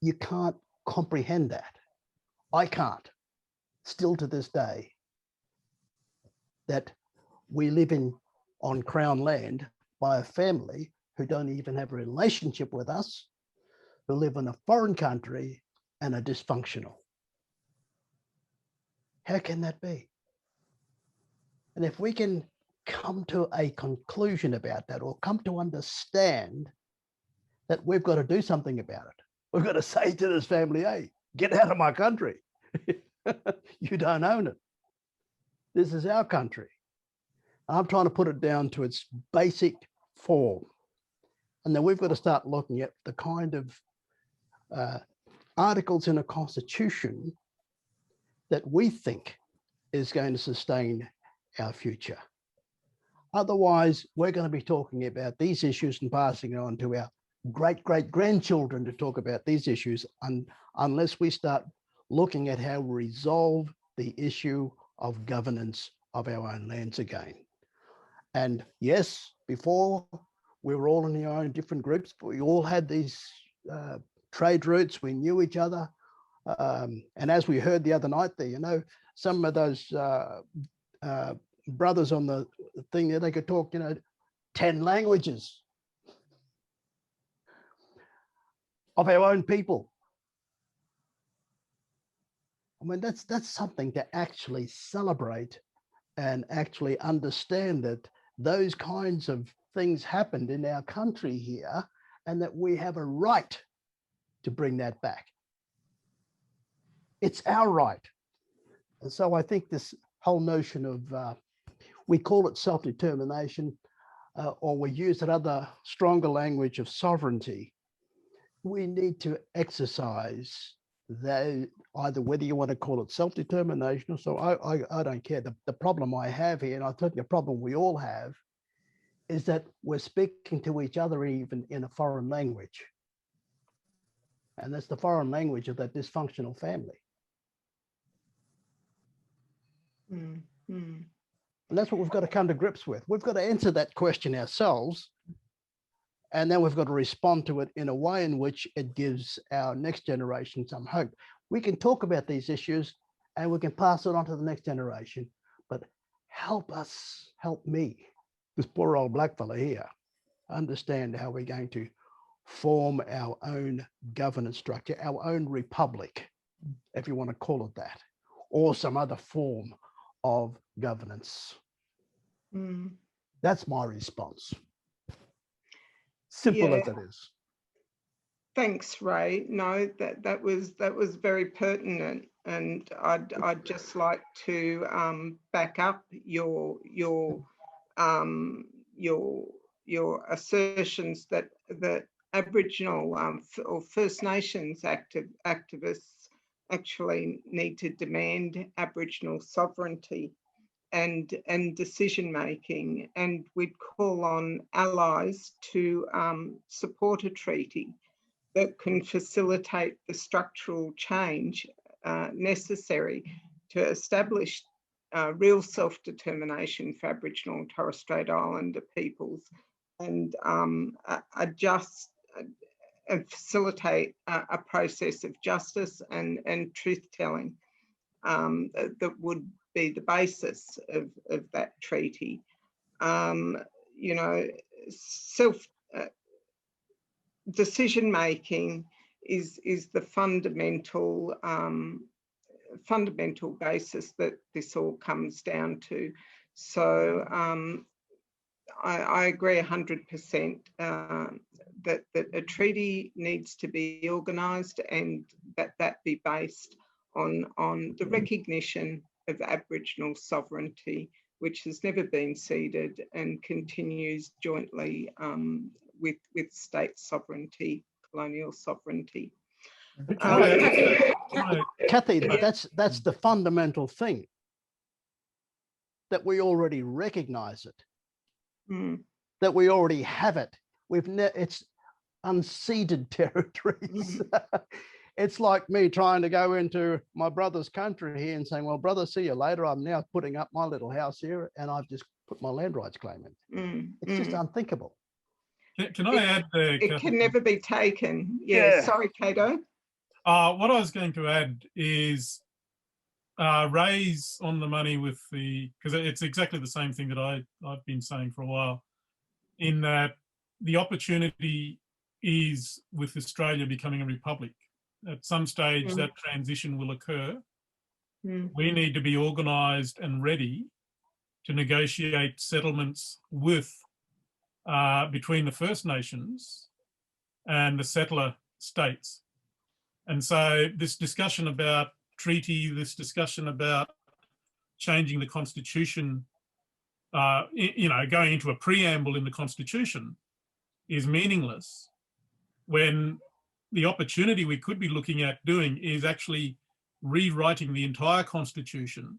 You can't comprehend that. I can't, still to this day, that we live on Crown land by a family who don't even have a relationship with us, who live in a foreign country and are dysfunctional. How can that be? And if we can come to a conclusion about that, or come to understand that we've got to do something about it, we've got to say to this family, hey, get out of my country. You don't own it. This is our country. I'm trying to put it down to its basic form. And then we've got to start looking at the kind of articles in a constitution that we think is going to sustain our future. Otherwise, we're going to be talking about these issues and passing it on to our great-great-grandchildren to talk about these issues, unless we start looking at how we resolve the issue of governance of our own lands again. And yes, before we were all in our own different groups, but we all had these trade routes, we knew each other. And as we heard the other night there, you know, some of those brothers on the thing there, they could talk, you know, 10 languages of our own people. I mean, that's something to actually celebrate and actually understand that those kinds of things happened in our country here, and that we have a right to bring that back. It's our right. And so I think this whole notion of, we call it self-determination, or we use another stronger language of sovereignty. We need to exercise that, either whether you want to call it self-determination or so, I don't care. The problem I have here, and I think the problem we all have, is that we're speaking to each other even in a foreign language. And that's the foreign language of that dysfunctional family. Mm-hmm. And that's what we've got to come to grips with. We've got to answer that question ourselves, and then we've got to respond to it in a way in which it gives our next generation some hope. We can talk about these issues and we can pass it on to the next generation, but help us, help me, this poor old black fella here, understand how we're going to form our own governance structure, our own republic, if you want to call it that, or some other form of governance. Mm. That's my response. Simple as it is. Thanks, Ray. No, that was very pertinent, and I'd just like to back up your assertions that Aboriginal or First Nations activists actually need to demand Aboriginal sovereignty and decision making, and we'd call on allies to support a treaty that can facilitate the structural change necessary to establish real self-determination for Aboriginal and Torres Strait Islander peoples, and facilitate a process of justice and truth-telling that would be the basis of that treaty. you know, self decision making is the fundamental fundamental basis that this all comes down to. So I agree 100% that a treaty needs to be organised, and that be based on the recognition of Aboriginal sovereignty, which has never been ceded and continues jointly with state sovereignty, colonial sovereignty. Cathy, that's the fundamental thing, that we already recognise it, that we already have it. It's unceded territories. It's like me trying to go into my brother's country here and saying, well, brother, see you later. I'm now putting up my little house here and I've just put my land rights claim in. It's just unthinkable. Can I add there, It Cathy? can never be taken. Yeah. Sorry, Kado. What I was going to add is Ray's on the money with because it's exactly the same thing that I've been saying for a while, in that the opportunity is with Australia becoming a republic. At some stage, that transition will occur. We need to be organised and ready to negotiate settlements with between the First Nations and the settler states. And so this discussion about treaty, this discussion about changing the constitution, you know, going into a preamble in the constitution is meaningless when the opportunity we could be looking at doing is actually rewriting the entire constitution.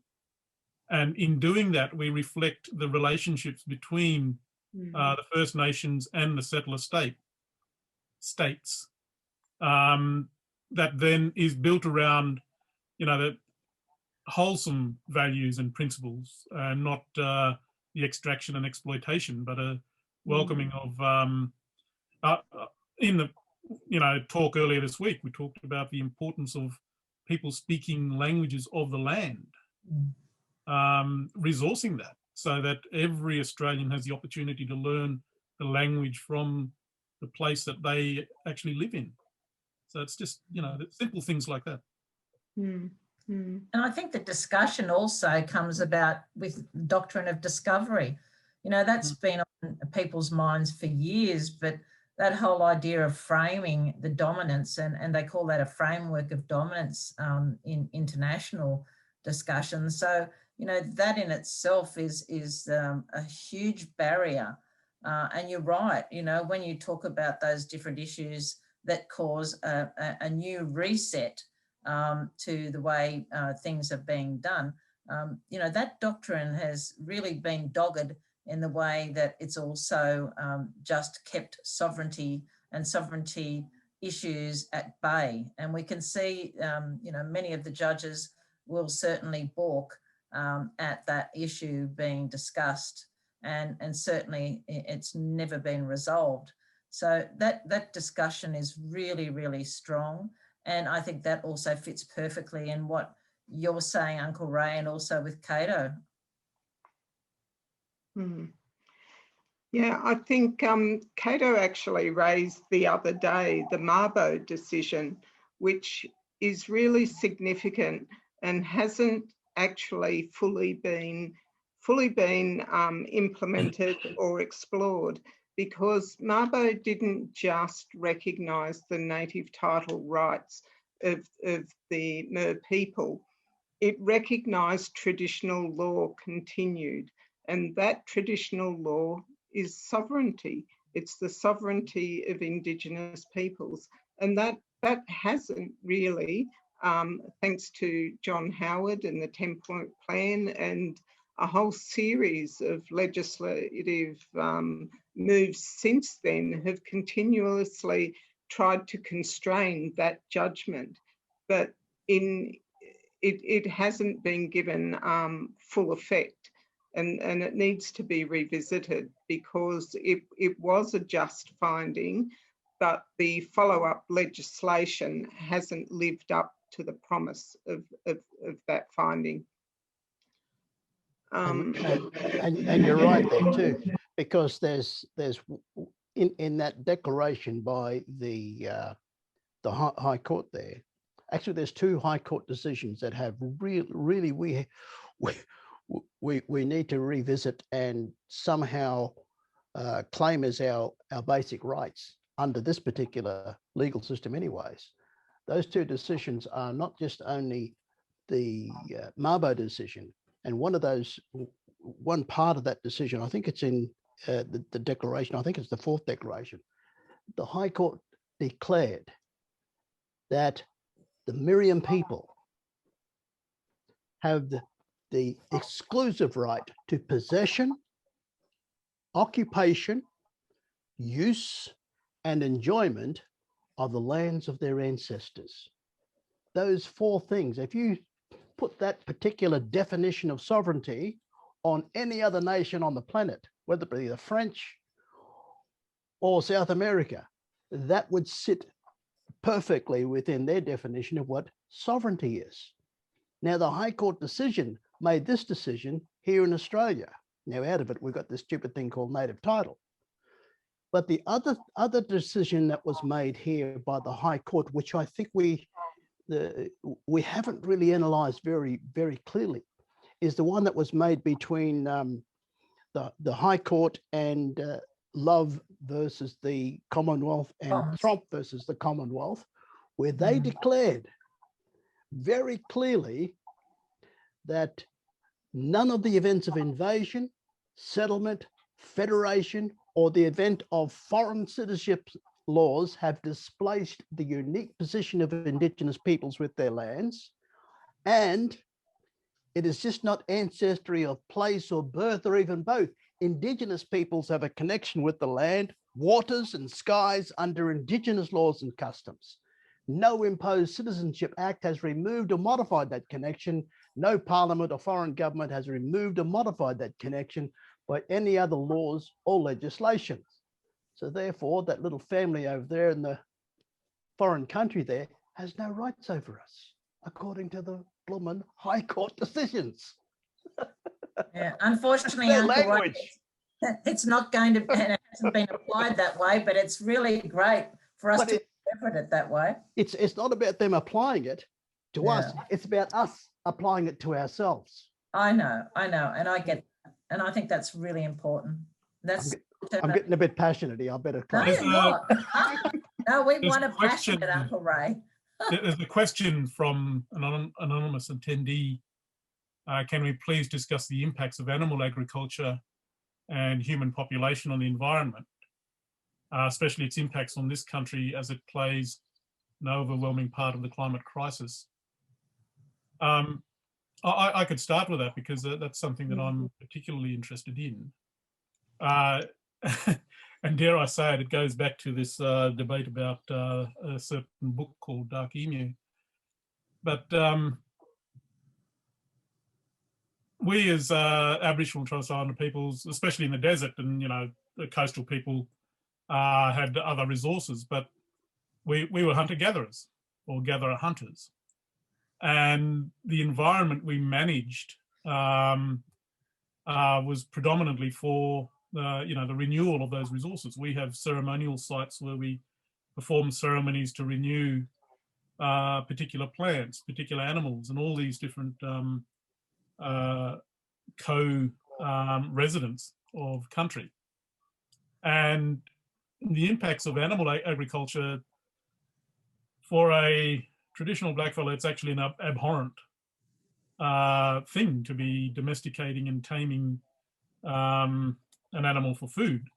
And in doing that, we reflect the relationships between the First Nations and the settler states. That then is built around, you know, the wholesome values and principles, not the extraction and exploitation, but a welcoming of, in the, you know, talk earlier this week, we talked about the importance of people speaking languages of the land, resourcing that so that every Australian has the opportunity to learn the language from the place that they actually live in. So it's just, you know, simple things like that. And I think the discussion also comes about with doctrine of discovery. You know, that's been on people's minds for years, but that whole idea of framing the dominance, and they call that a framework of dominance in international discussions. So, you know, that in itself is a huge barrier. And you're right, you know, when you talk about those different issues that cause a new reset to the way things are being done, you know, that doctrine has really been dogged in the way that it's also just kept sovereignty and sovereignty issues at bay. And we can see, you know, many of the judges will certainly balk at that issue being discussed, and certainly it's never been resolved. So that discussion is really, really strong. And I think that also fits perfectly in what you're saying, Uncle Ray, and also with Kado. Yeah, I think Kado actually raised the other day the Mabo decision, which is really significant and hasn't actually fully been implemented or explored, because Mabo didn't just recognise the native title rights of the Muir people. It recognised traditional law continued, and that traditional law is sovereignty. It's the sovereignty of Indigenous peoples, and that hasn't really, thanks to John Howard and the 10-point plan and a whole series of legislative moves since then, have continuously tried to constrain that judgment, but it hasn't been given full effect, and it needs to be revisited, because it was a just finding, but the follow-up legislation hasn't lived up to the promise of that finding. And you're right there too, because there's in that declaration by the High Court there, actually there's two High Court decisions that have really we need to revisit and somehow claim as our basic rights under this particular legal system anyways. Those two decisions are not just only the Mabo decision, and one part of that decision, I think it's in the declaration, I think it's the fourth declaration, the High Court declared that the Miriam people have the exclusive right to possession, occupation, use, and enjoyment of the lands of their ancestors. Those four things, if you put that particular definition of sovereignty on any other nation on the planet, whether it be the French or South America, that would sit perfectly within their definition of what sovereignty is. Now, the High Court decision made this decision here in Australia. Now, out of it, we've got this stupid thing called native title. But the other decision that was made here by the High Court, which I think we haven't really analysed very clearly, is the one that was made between the High Court and Love versus the Commonwealth and Trump versus the Commonwealth, where they declared very clearly that none of the events of invasion, settlement, federation, or the event of foreign citizenship laws have displaced the unique position of Indigenous peoples with their lands, and it is just not ancestry of place or birth or even both. Indigenous peoples have a connection with the land, waters and skies under Indigenous laws and customs. No imposed citizenship act has removed or modified that connection. No parliament or foreign government has removed or modified that connection by any other laws or legislation. So therefore, that little family over there in the foreign country there has no rights over us, according to the bloomin' High Court decisions. Yeah, unfortunately, Their Uncle language. Ray, it's not going to, and it hasn't been applied that way, but it's really great for us to interpret it that way. It's not about them applying it to us. It's about us applying it to ourselves. I know, and I get that. And I think that's really important. I'm getting a bit passionate here. I better No, close. you're not. No, we want a question. passionate Uncle Ray. There's a question from an anonymous attendee. Can we please discuss the impacts of animal agriculture and human population on the environment, especially its impacts on this country as it plays an overwhelming part of the climate crisis? I could start with that because that's something that I'm particularly interested in. And dare I say it, it goes back to this debate about a certain book called Dark Emu. But we as Aboriginal and Torres Strait Islander peoples, especially in the desert and, the coastal people had other resources, but we were hunter-gatherers or gatherer-hunters. And the environment we managed was predominantly for the renewal of those resources. We have ceremonial sites where we perform ceremonies to renew particular plants, particular animals, and all these different co-residents of country. And the impacts of animal agriculture for a traditional blackfellow, it's actually an abhorrent thing to be domesticating and taming an animal for food,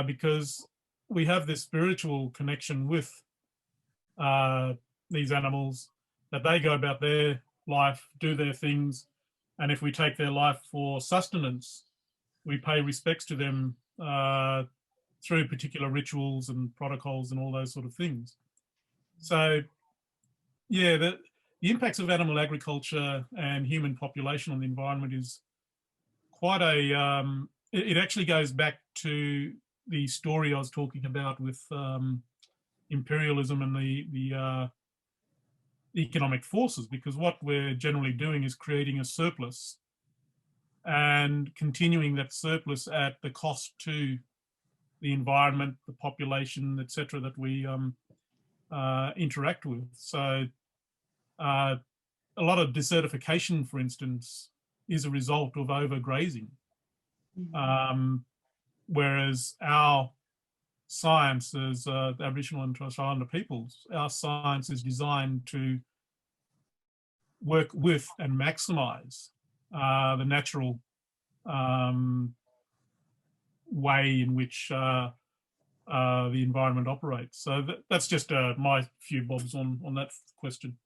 because we have this spiritual connection with these animals, that they go about their life, do their things, and if we take their life for sustenance, we pay respects to them through particular rituals and protocols and all those sort of things. So yeah, the impacts of animal agriculture and human population on the environment is quite a, it actually goes back to the story I was talking about with imperialism and the economic forces, because what we're generally doing is creating a surplus and continuing that surplus at the cost to the environment, the population, etc., that we interact with. So a lot of desertification, for instance, is a result of overgrazing. Whereas our science as Aboriginal and Torres Strait Islander peoples, our science is designed to work with and maximise the natural way in which the environment operates. So that's just my few bobs on that question.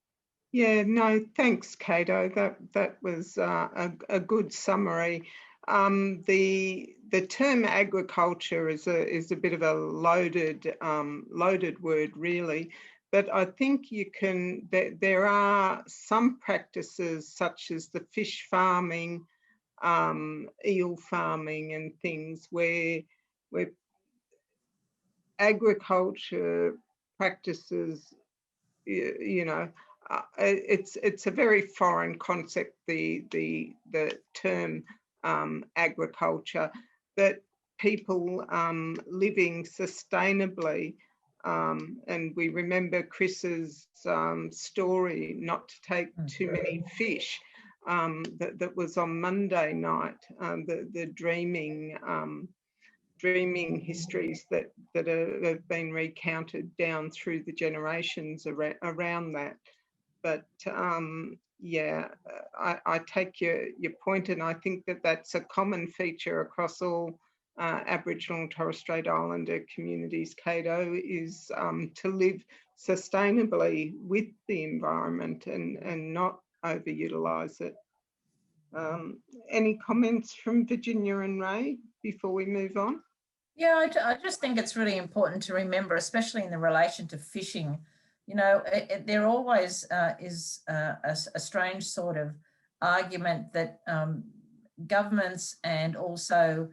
Yeah, no, thanks, Kado. That was a good summary. The term agriculture is a bit of a loaded word, really. But I think there are some practices such as the fish farming, eel farming and things where agriculture practices, you know, it's a very foreign concept, the term agriculture, that people living sustainably. And we remember Chris's story, not to take too many fish, that was on Monday night, the dreaming histories that have been recounted down through the generations around that. But yeah, I take your point, and I think that's a common feature across all Aboriginal and Torres Strait Islander communities, Kado, is to live sustainably with the environment and not overutilise it. Any comments from Virginia and Ray before we move on? Yeah, I just think it's really important to remember, especially in the relation to fishing, you know, there always is a strange sort of argument that governments and also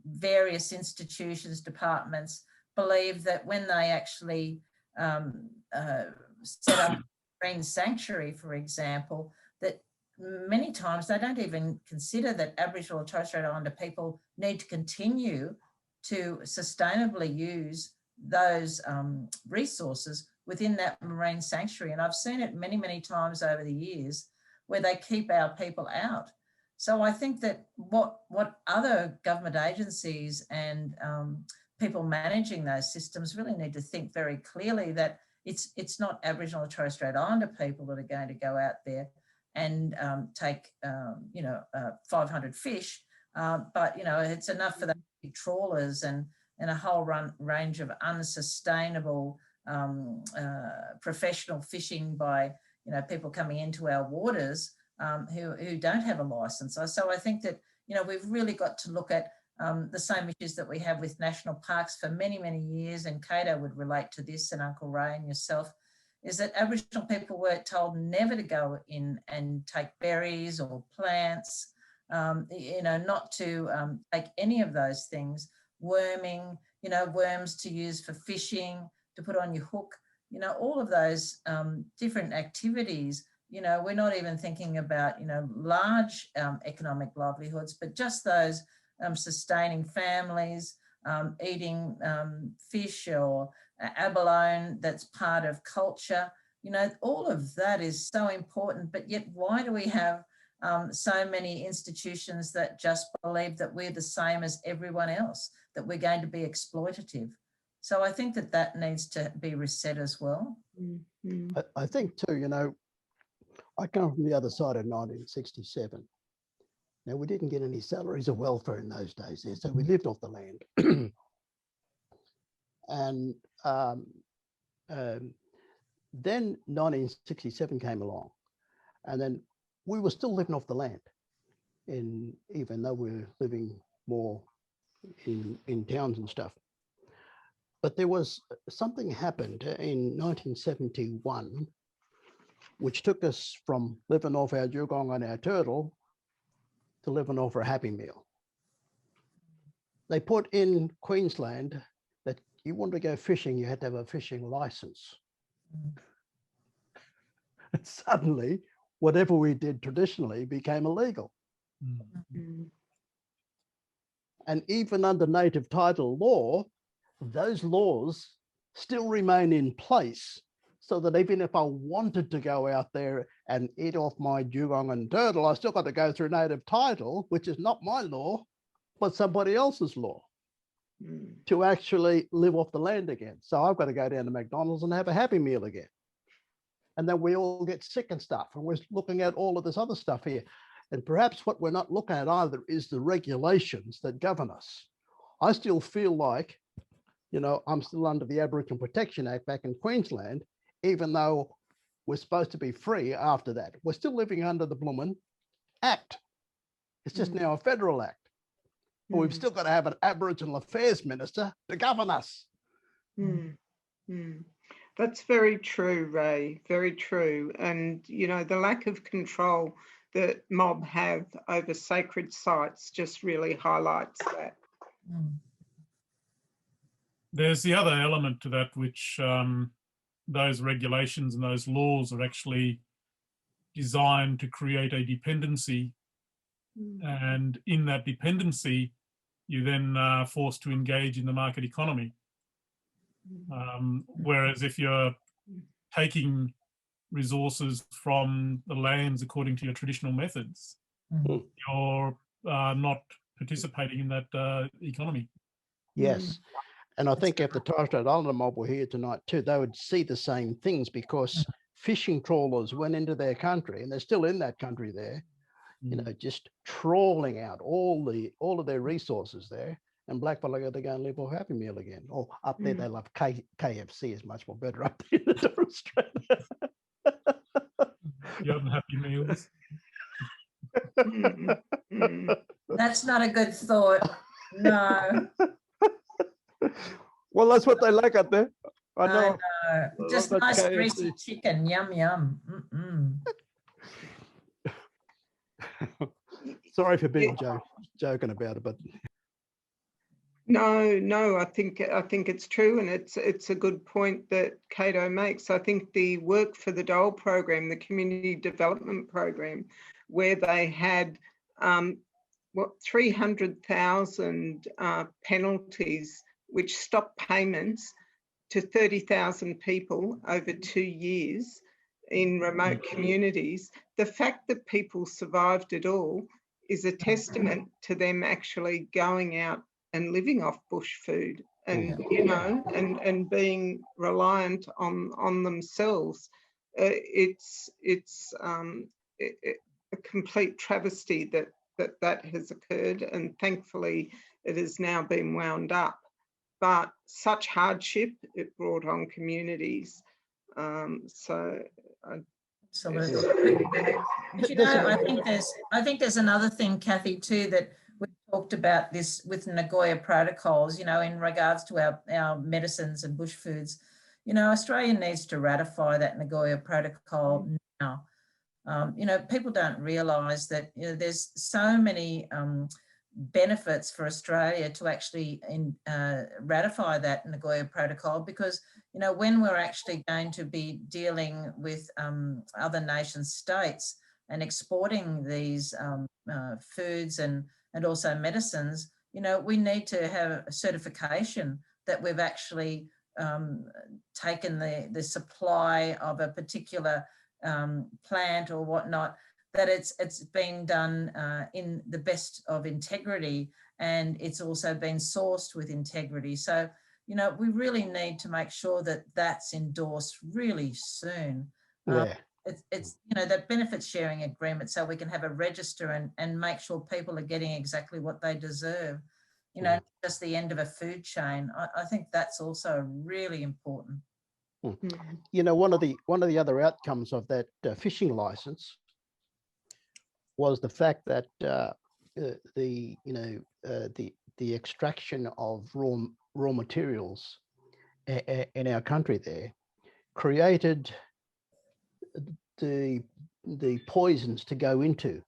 various institutions, departments, believe that when they actually set up a marine sanctuary, for example, that many times they don't even consider that Aboriginal or Torres Strait Islander people need to continue to sustainably use those resources within that marine sanctuary. And I've seen it many, many times over the years where they keep our people out. So I think that what other government agencies and people managing those systems really need to think very clearly that it's not Aboriginal or Torres Strait Islander people that are going to go out there and take, 500 fish, but, you know, it's enough for the big trawlers and a whole range of unsustainable professional fishing by, you know, people coming into our waters who don't have a licence. So I think that, you know, we've really got to look at the same issues that we have with national parks for many, many years, and Kado would relate to this, and Uncle Ray and yourself, is that Aboriginal people were told never to go in and take berries or plants, not to take any of those things, worming, worms to use for fishing, to put on your hook, all of those different activities. We're not even thinking about, large economic livelihoods, but just those sustaining families, eating fish or abalone that's part of culture. All of that is so important, but yet why do we have so many institutions that just believe that we're the same as everyone else, that we're going to be exploitative? So I think that needs to be reset as well. Mm-hmm. I think too, I come from the other side of 1967. Now, we didn't get any salaries or welfare in those days there, so we lived off the land. And then 1967 came along, and then we were still living off the land, even though we were living more in towns and stuff. But there was something happened in 1971, which took us from living off our dugong and our turtle to living off our Happy Meal. They put in Queensland that you wanted to go fishing, you had to have a fishing license. And suddenly, whatever we did traditionally became illegal. Mm. And even under native title law, those laws still remain in place, so that even if I wanted to go out there and eat off my dugong and turtle, I still got to go through native title, which is not my law, but somebody else's law, to actually live off the land again. So I've got to go down to McDonald's and have a Happy Meal again. And then we all get sick and stuff. And we're looking at all of this other stuff here. And perhaps what we're not looking at either is the regulations that govern us. I still feel like, you know, I'm still under the Aboriginal Protection Act back in Queensland, even though we're supposed to be free after that. We're still living under the bloomin' Act. It's just now a federal act. But we've still got to have an Aboriginal Affairs Minister to govern us. That's very true, Ray, very true. And, you know, the lack of control that mob have over sacred sites just really highlights that. There's the other element to that, which those regulations and those laws are actually designed to create a dependency. And in that dependency, you then are forced to engage in the market economy. Whereas if you're taking resources from the lands according to your traditional methods, you're not participating in that economy. Yes. And I think if the Torres Strait Islander mob were here tonight too, they would see the same things, because fishing trawlers went into their country, and they're still in that country there, you know, just trawling out all of their resources there. And blackfellow got to go and live off Happy Meal again. Or up there, they love KFC is much more better up there in the Torres Strait. You have Happy Meals. That's not a good thought. No. Well, that's what they like up there. I know. No. Just nice greasy chicken. Yum, yum. Sorry for being joking about it, but no, I think it's true, and it's a good point that Kado makes. I think the work for the Dole program, the community development program, where they had 300,000 penalties which stopped payments to 30,000 people over 2 years in remote communities. The fact that people survived it all is a testament to them actually going out and living off bush food, and you know, and being reliant on themselves. It's a complete travesty that has occurred, and thankfully it has now been wound up. But such hardship it brought on communities. Absolutely. But you know, I think there's another thing, Cathy, too, that we talked about this with Nagoya protocols, you know, in regards to our medicines and bush foods. You know, Australia needs to ratify that Nagoya protocol now. You know, people don't realise that, you know, there's so many benefits for Australia to actually ratify that Nagoya protocol, because, you know, when we're actually going to be dealing with other nation states and exporting these foods and also medicines, you know, we need to have a certification that we've actually taken the supply of a particular plant or whatnot, that it's being done in the best of integrity, and it's also been sourced with integrity. So, you know, we really need to make sure that that's endorsed really soon. It's you know, that benefit sharing agreement, so we can have a register and make sure people are getting exactly what they deserve. You know, just the end of a food chain. I think that's also really important. You know, one of the other outcomes of that fishing license was the fact that the extraction of raw materials in our country there created the poisons to go into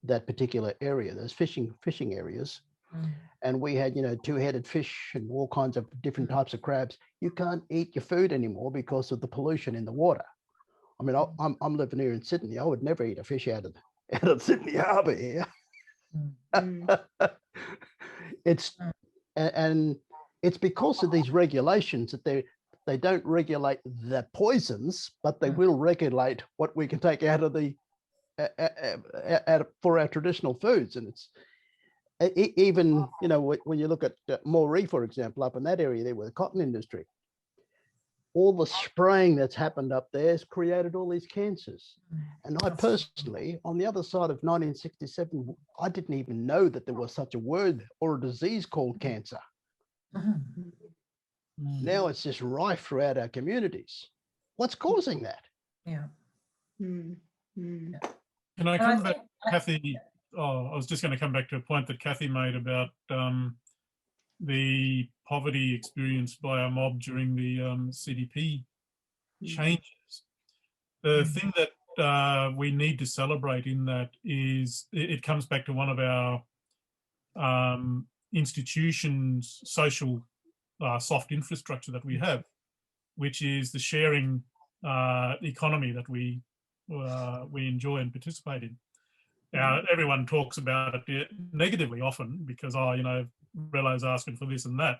that particular area, those fishing areas. And we had, you know, two-headed fish and all kinds of different types of crabs. You can't eat your food anymore because of the pollution in the water. I mean, I'm living here in Sydney. I would never eat a fish out of Sydney Harbour here. It's and it's because of these regulations that they don't regulate the poisons, but they will regulate what we can take out of the for our traditional foods. And it's even, you know, when you look at Muir, for example, up in that area there with the cotton industry, all the spraying that's happened up there has created all these cancers. And I personally, on the other side of 1967, I didn't even know that there was such a word or a disease called cancer. Now it's just rife throughout our communities. What's causing that? Yeah. Can I come back, Cathy? Oh, I was just going to come back to a point that Cathy made about the poverty experienced by our mob during the CDP changes. The thing that we need to celebrate in that is it comes back to one of our institutions' social soft infrastructure that we have, which is the sharing economy that we enjoy and participate in. Now, everyone talks about it negatively often because, oh, you know, Relo's asking for this and that.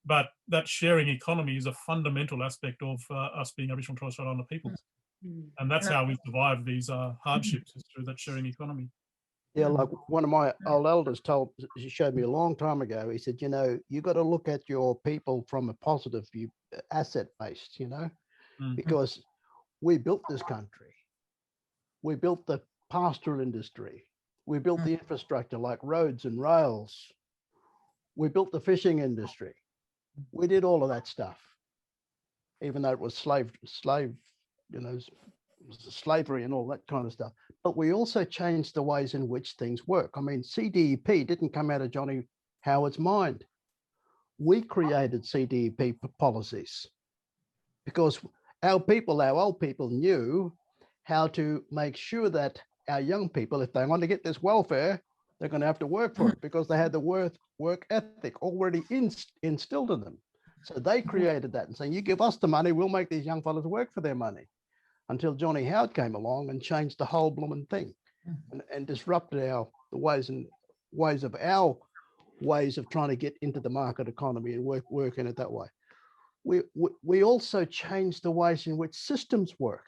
But that sharing economy is a fundamental aspect of us being Aboriginal and Torres Strait Islander peoples. And that's how we survive these hardships, is through that sharing economy. Yeah, like one of my old elders she showed me a long time ago. He said, you know, you got to look at your people from a positive view, asset based, you know, because we built this country. We built the pastoral industry. We built the infrastructure like roads and rails. We built the fishing industry. We did all of that stuff, even though it was slave, you know, slavery and all that kind of stuff. But we also changed the ways in which things work. I mean, CDEP didn't come out of Johnny Howard's mind. We created CDEP policies because our old people knew how to make sure that our young people, if they want to get this welfare, they're going to have to work for it because they had the work ethic already instilled in them. So they created that and saying, you give us the money, we'll make these young fellas work for their money. Until Johnny Howard came along and changed the whole blooming thing and disrupted the ways of trying to get into the market economy and work in it that way. We also changed the ways in which systems work.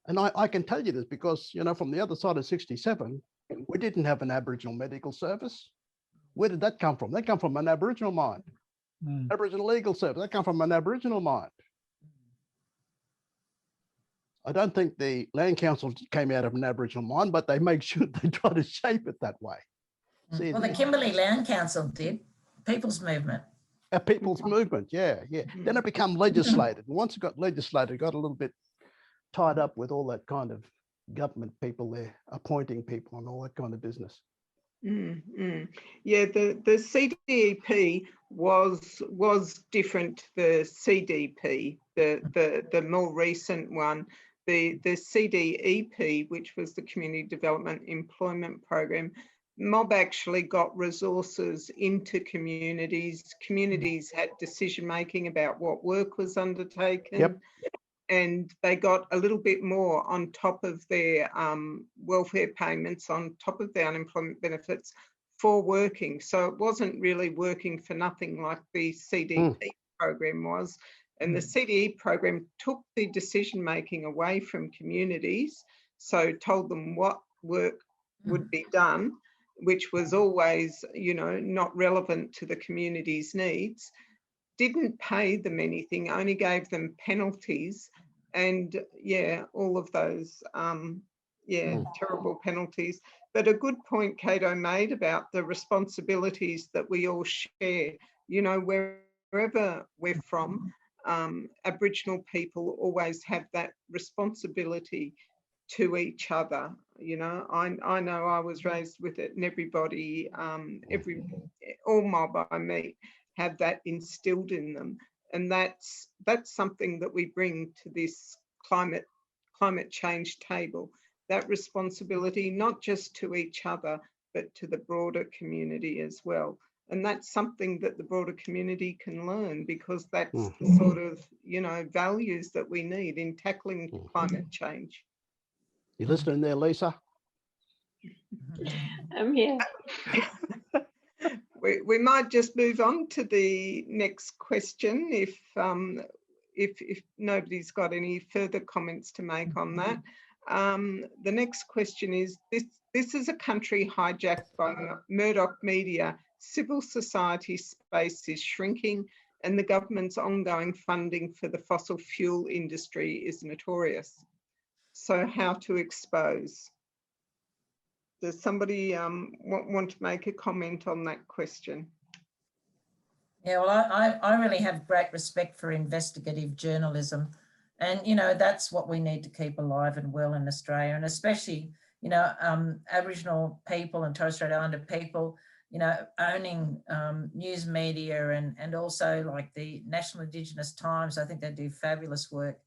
And I can tell you this because, you know, from the other side of 67, we didn't have an Aboriginal medical service. Where did that come from? That come from an Aboriginal mind. Aboriginal legal service, that come from an Aboriginal mind. I don't think the Land Council came out of an Aboriginal mind, but they make sure they try to shape it that way. See, well, the Kimberley Land Council did. People's Movement. A people's movement, yeah. Then it became legislated. And once it got legislated, it got a little bit tied up with all that kind of government people there, appointing people and all that kind of business. Yeah, the CDEP was different to the CDP, the more recent one. The CDEP, which was the Community Development Employment Program, mob actually got resources into communities. Communities had decision making about what work was undertaken. And they got a little bit more on top of their welfare payments, on top of their unemployment benefits for working. So it wasn't really working for nothing like the CDP program was. And the CDE program took the decision making away from communities, so told them what work would be done, which was always, you know, not relevant to the community's needs. Didn't pay them anything, only gave them penalties, and all of those terrible penalties. But a good point Kado made about the responsibilities that we all share. You know, wherever we're from, Aboriginal people always have that responsibility to each other. You know, I know I was raised with it, and everybody, all mob I meet have that instilled in them, and that's something that we bring to this climate change table. That responsibility, not just to each other, but to the broader community as well. And that's something that the broader community can learn, because that's the sort of, you know, values that we need in tackling climate change. You listening there, Lisa? I'm here. We might just move on to the next question if nobody's got any further comments to make on that. The next question is, this is a country hijacked by Murdoch media. Civil society space is shrinking and the government's ongoing funding for the fossil fuel industry is notorious. So how to expose? Does somebody want to make a comment on that question? Yeah, well, I really have great respect for investigative journalism. And, you know, that's what we need to keep alive and well in Australia. And especially, you know, Aboriginal people and Torres Strait Islander people, you know, owning news media and also like the National Indigenous Times. I think they do fabulous work.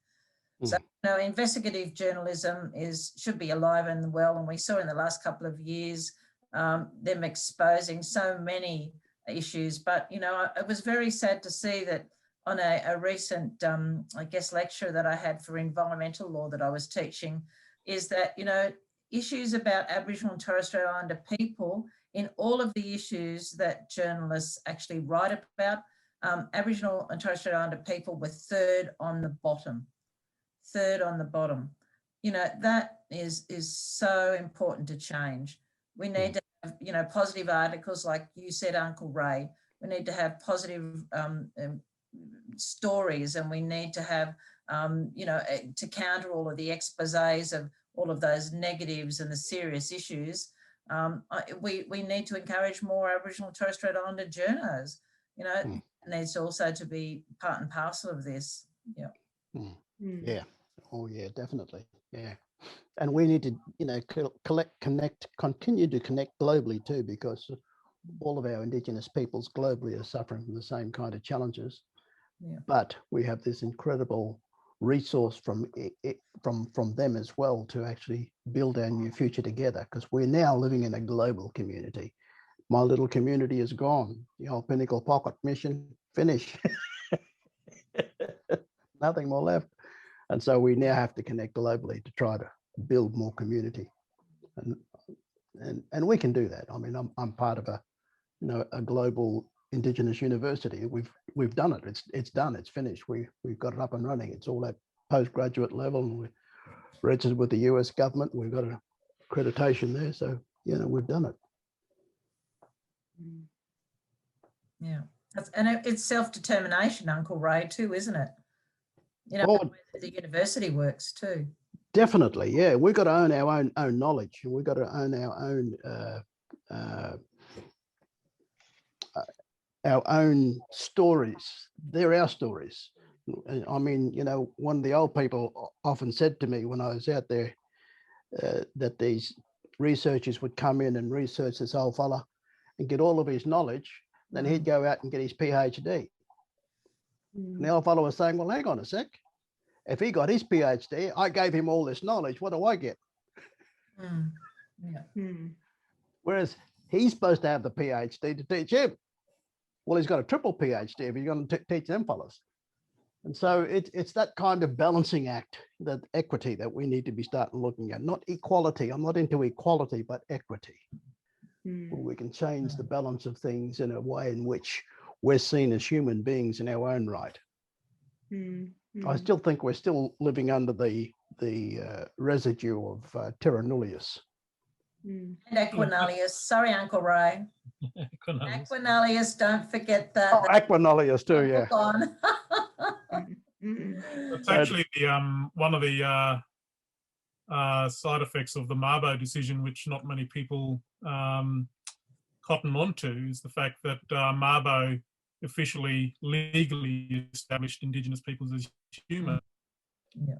So, you know, investigative journalism should be alive and well. And we saw in the last couple of years them exposing so many issues. But, you know, it was very sad to see that on a recent, I guess, lecture that I had for environmental law that I was teaching, is that, you know, issues about Aboriginal and Torres Strait Islander people in all of the issues that journalists actually write about, Aboriginal and Torres Strait Islander people were third on the bottom. You know, that is so important to change. We need to have, you know, positive articles like you said, Uncle Ray. We need to have positive stories, and we need to have, you know, to counter all of the exposés of all of those negatives and the serious issues. We need to encourage more Aboriginal and Torres Strait Islander journos. You know, it needs also to be part and parcel of this. Yeah. Yeah. Oh, yeah, definitely. Yeah. And we need to, you know, continue to connect globally too, because all of our Indigenous peoples globally are suffering from the same kind of challenges. Yeah. But we have this incredible resource from them as well to actually build our new future together, because we're now living in a global community. My little community is gone. The old Pinnacle Pocket mission, finish. Nothing more left. And so we now have to connect globally to try to build more community, and we can do that. I mean, I'm part of a global Indigenous university. We've done it. It's done. It's finished. We've got it up and running. It's all at postgraduate level, and we're registered with the US government. We've got an accreditation there, so you know we've done it. Yeah, and it's self-determination, Uncle Ray, too, isn't it? You know, the university works too. Definitely, yeah. We've got to own our own knowledge, and we've got to own our own stories. They're our stories. I mean, you know, one of the old people often said to me when I was out there that these researchers would come in and research this old fella and get all of his knowledge, then he'd go out and get his PhD. And the old fellow was saying, well, hang on a sec. If he got his PhD, I gave him all this knowledge. What do I get? Whereas he's supposed to have the PhD to teach him. Well, he's got a triple PhD if he's going to teach them fellas. And so it's that kind of balancing act, that equity that we need to be starting looking at. Not equality. I'm not into equality, but equity. Where we can change the balance of things in a way in which we're seen as human beings in our own right. I still think we're still living under the residue of terra nullius. And Aquanullius. Sorry, Uncle Ray. Aquanullius, don't forget that. Oh, Aquanullius too, yeah. It's actually the one of the side effects of the Mabo decision, which not many people cotton onto, is the fact that Mabo officially, legally established Indigenous peoples as human. Yeah.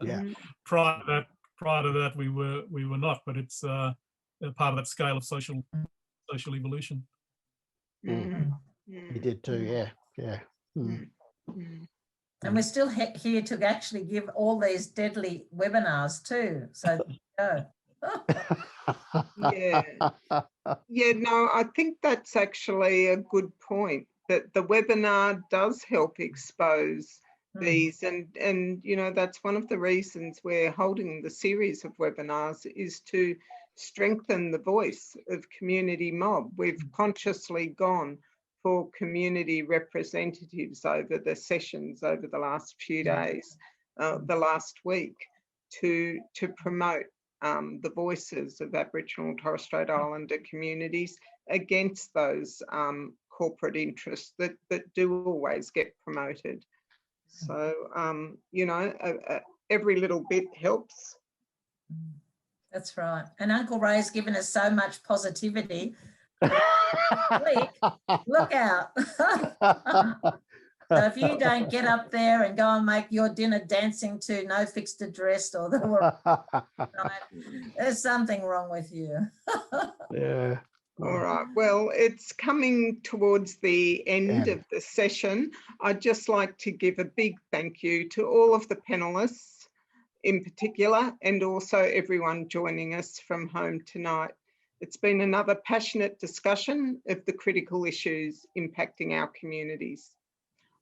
Yeah. Prior to that, we were not, but it's part of that scale of social evolution. You did too, yeah, yeah. And we're still here to actually give all these deadly webinars too. So yeah, no, I think that's actually a good point, that the webinar does help expose these, and you know, that's one of the reasons we're holding the series of webinars, is to strengthen the voice of community mob. We've consciously gone for community representatives over the sessions over the last few days, the last week, to promote the voices of Aboriginal and Torres Strait Islander communities against those corporate interests that do always get promoted. So, you know, every little bit helps. That's right. And Uncle Ray's given us so much positivity. Look out. So if you don't get up there and go and make your dinner dancing to No Fixed Address or there's something wrong with you. Yeah. All right. Well, it's coming towards the end of the session. I'd just like to give a big thank you to all of the panellists in particular, and also everyone joining us from home tonight. It's been another passionate discussion of the critical issues impacting our communities.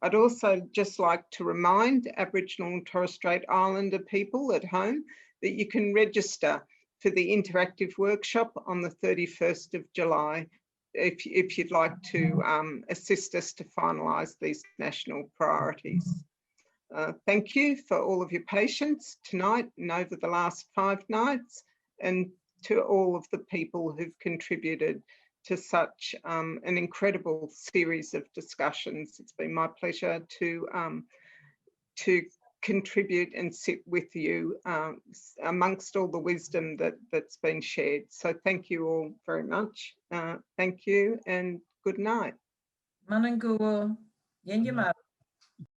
I'd also just like to remind Aboriginal and Torres Strait Islander people at home that you can register for the interactive workshop on the 31st of July if you'd like to assist us to finalise these national priorities. Thank you for all of your patience tonight and over the last 5 nights, and to all of the people who've contributed to such an incredible series of discussions. It's been my pleasure to contribute and sit with you amongst all the wisdom that's been shared. So thank you all very much. Thank you and good night. Mananguo, Yenyama.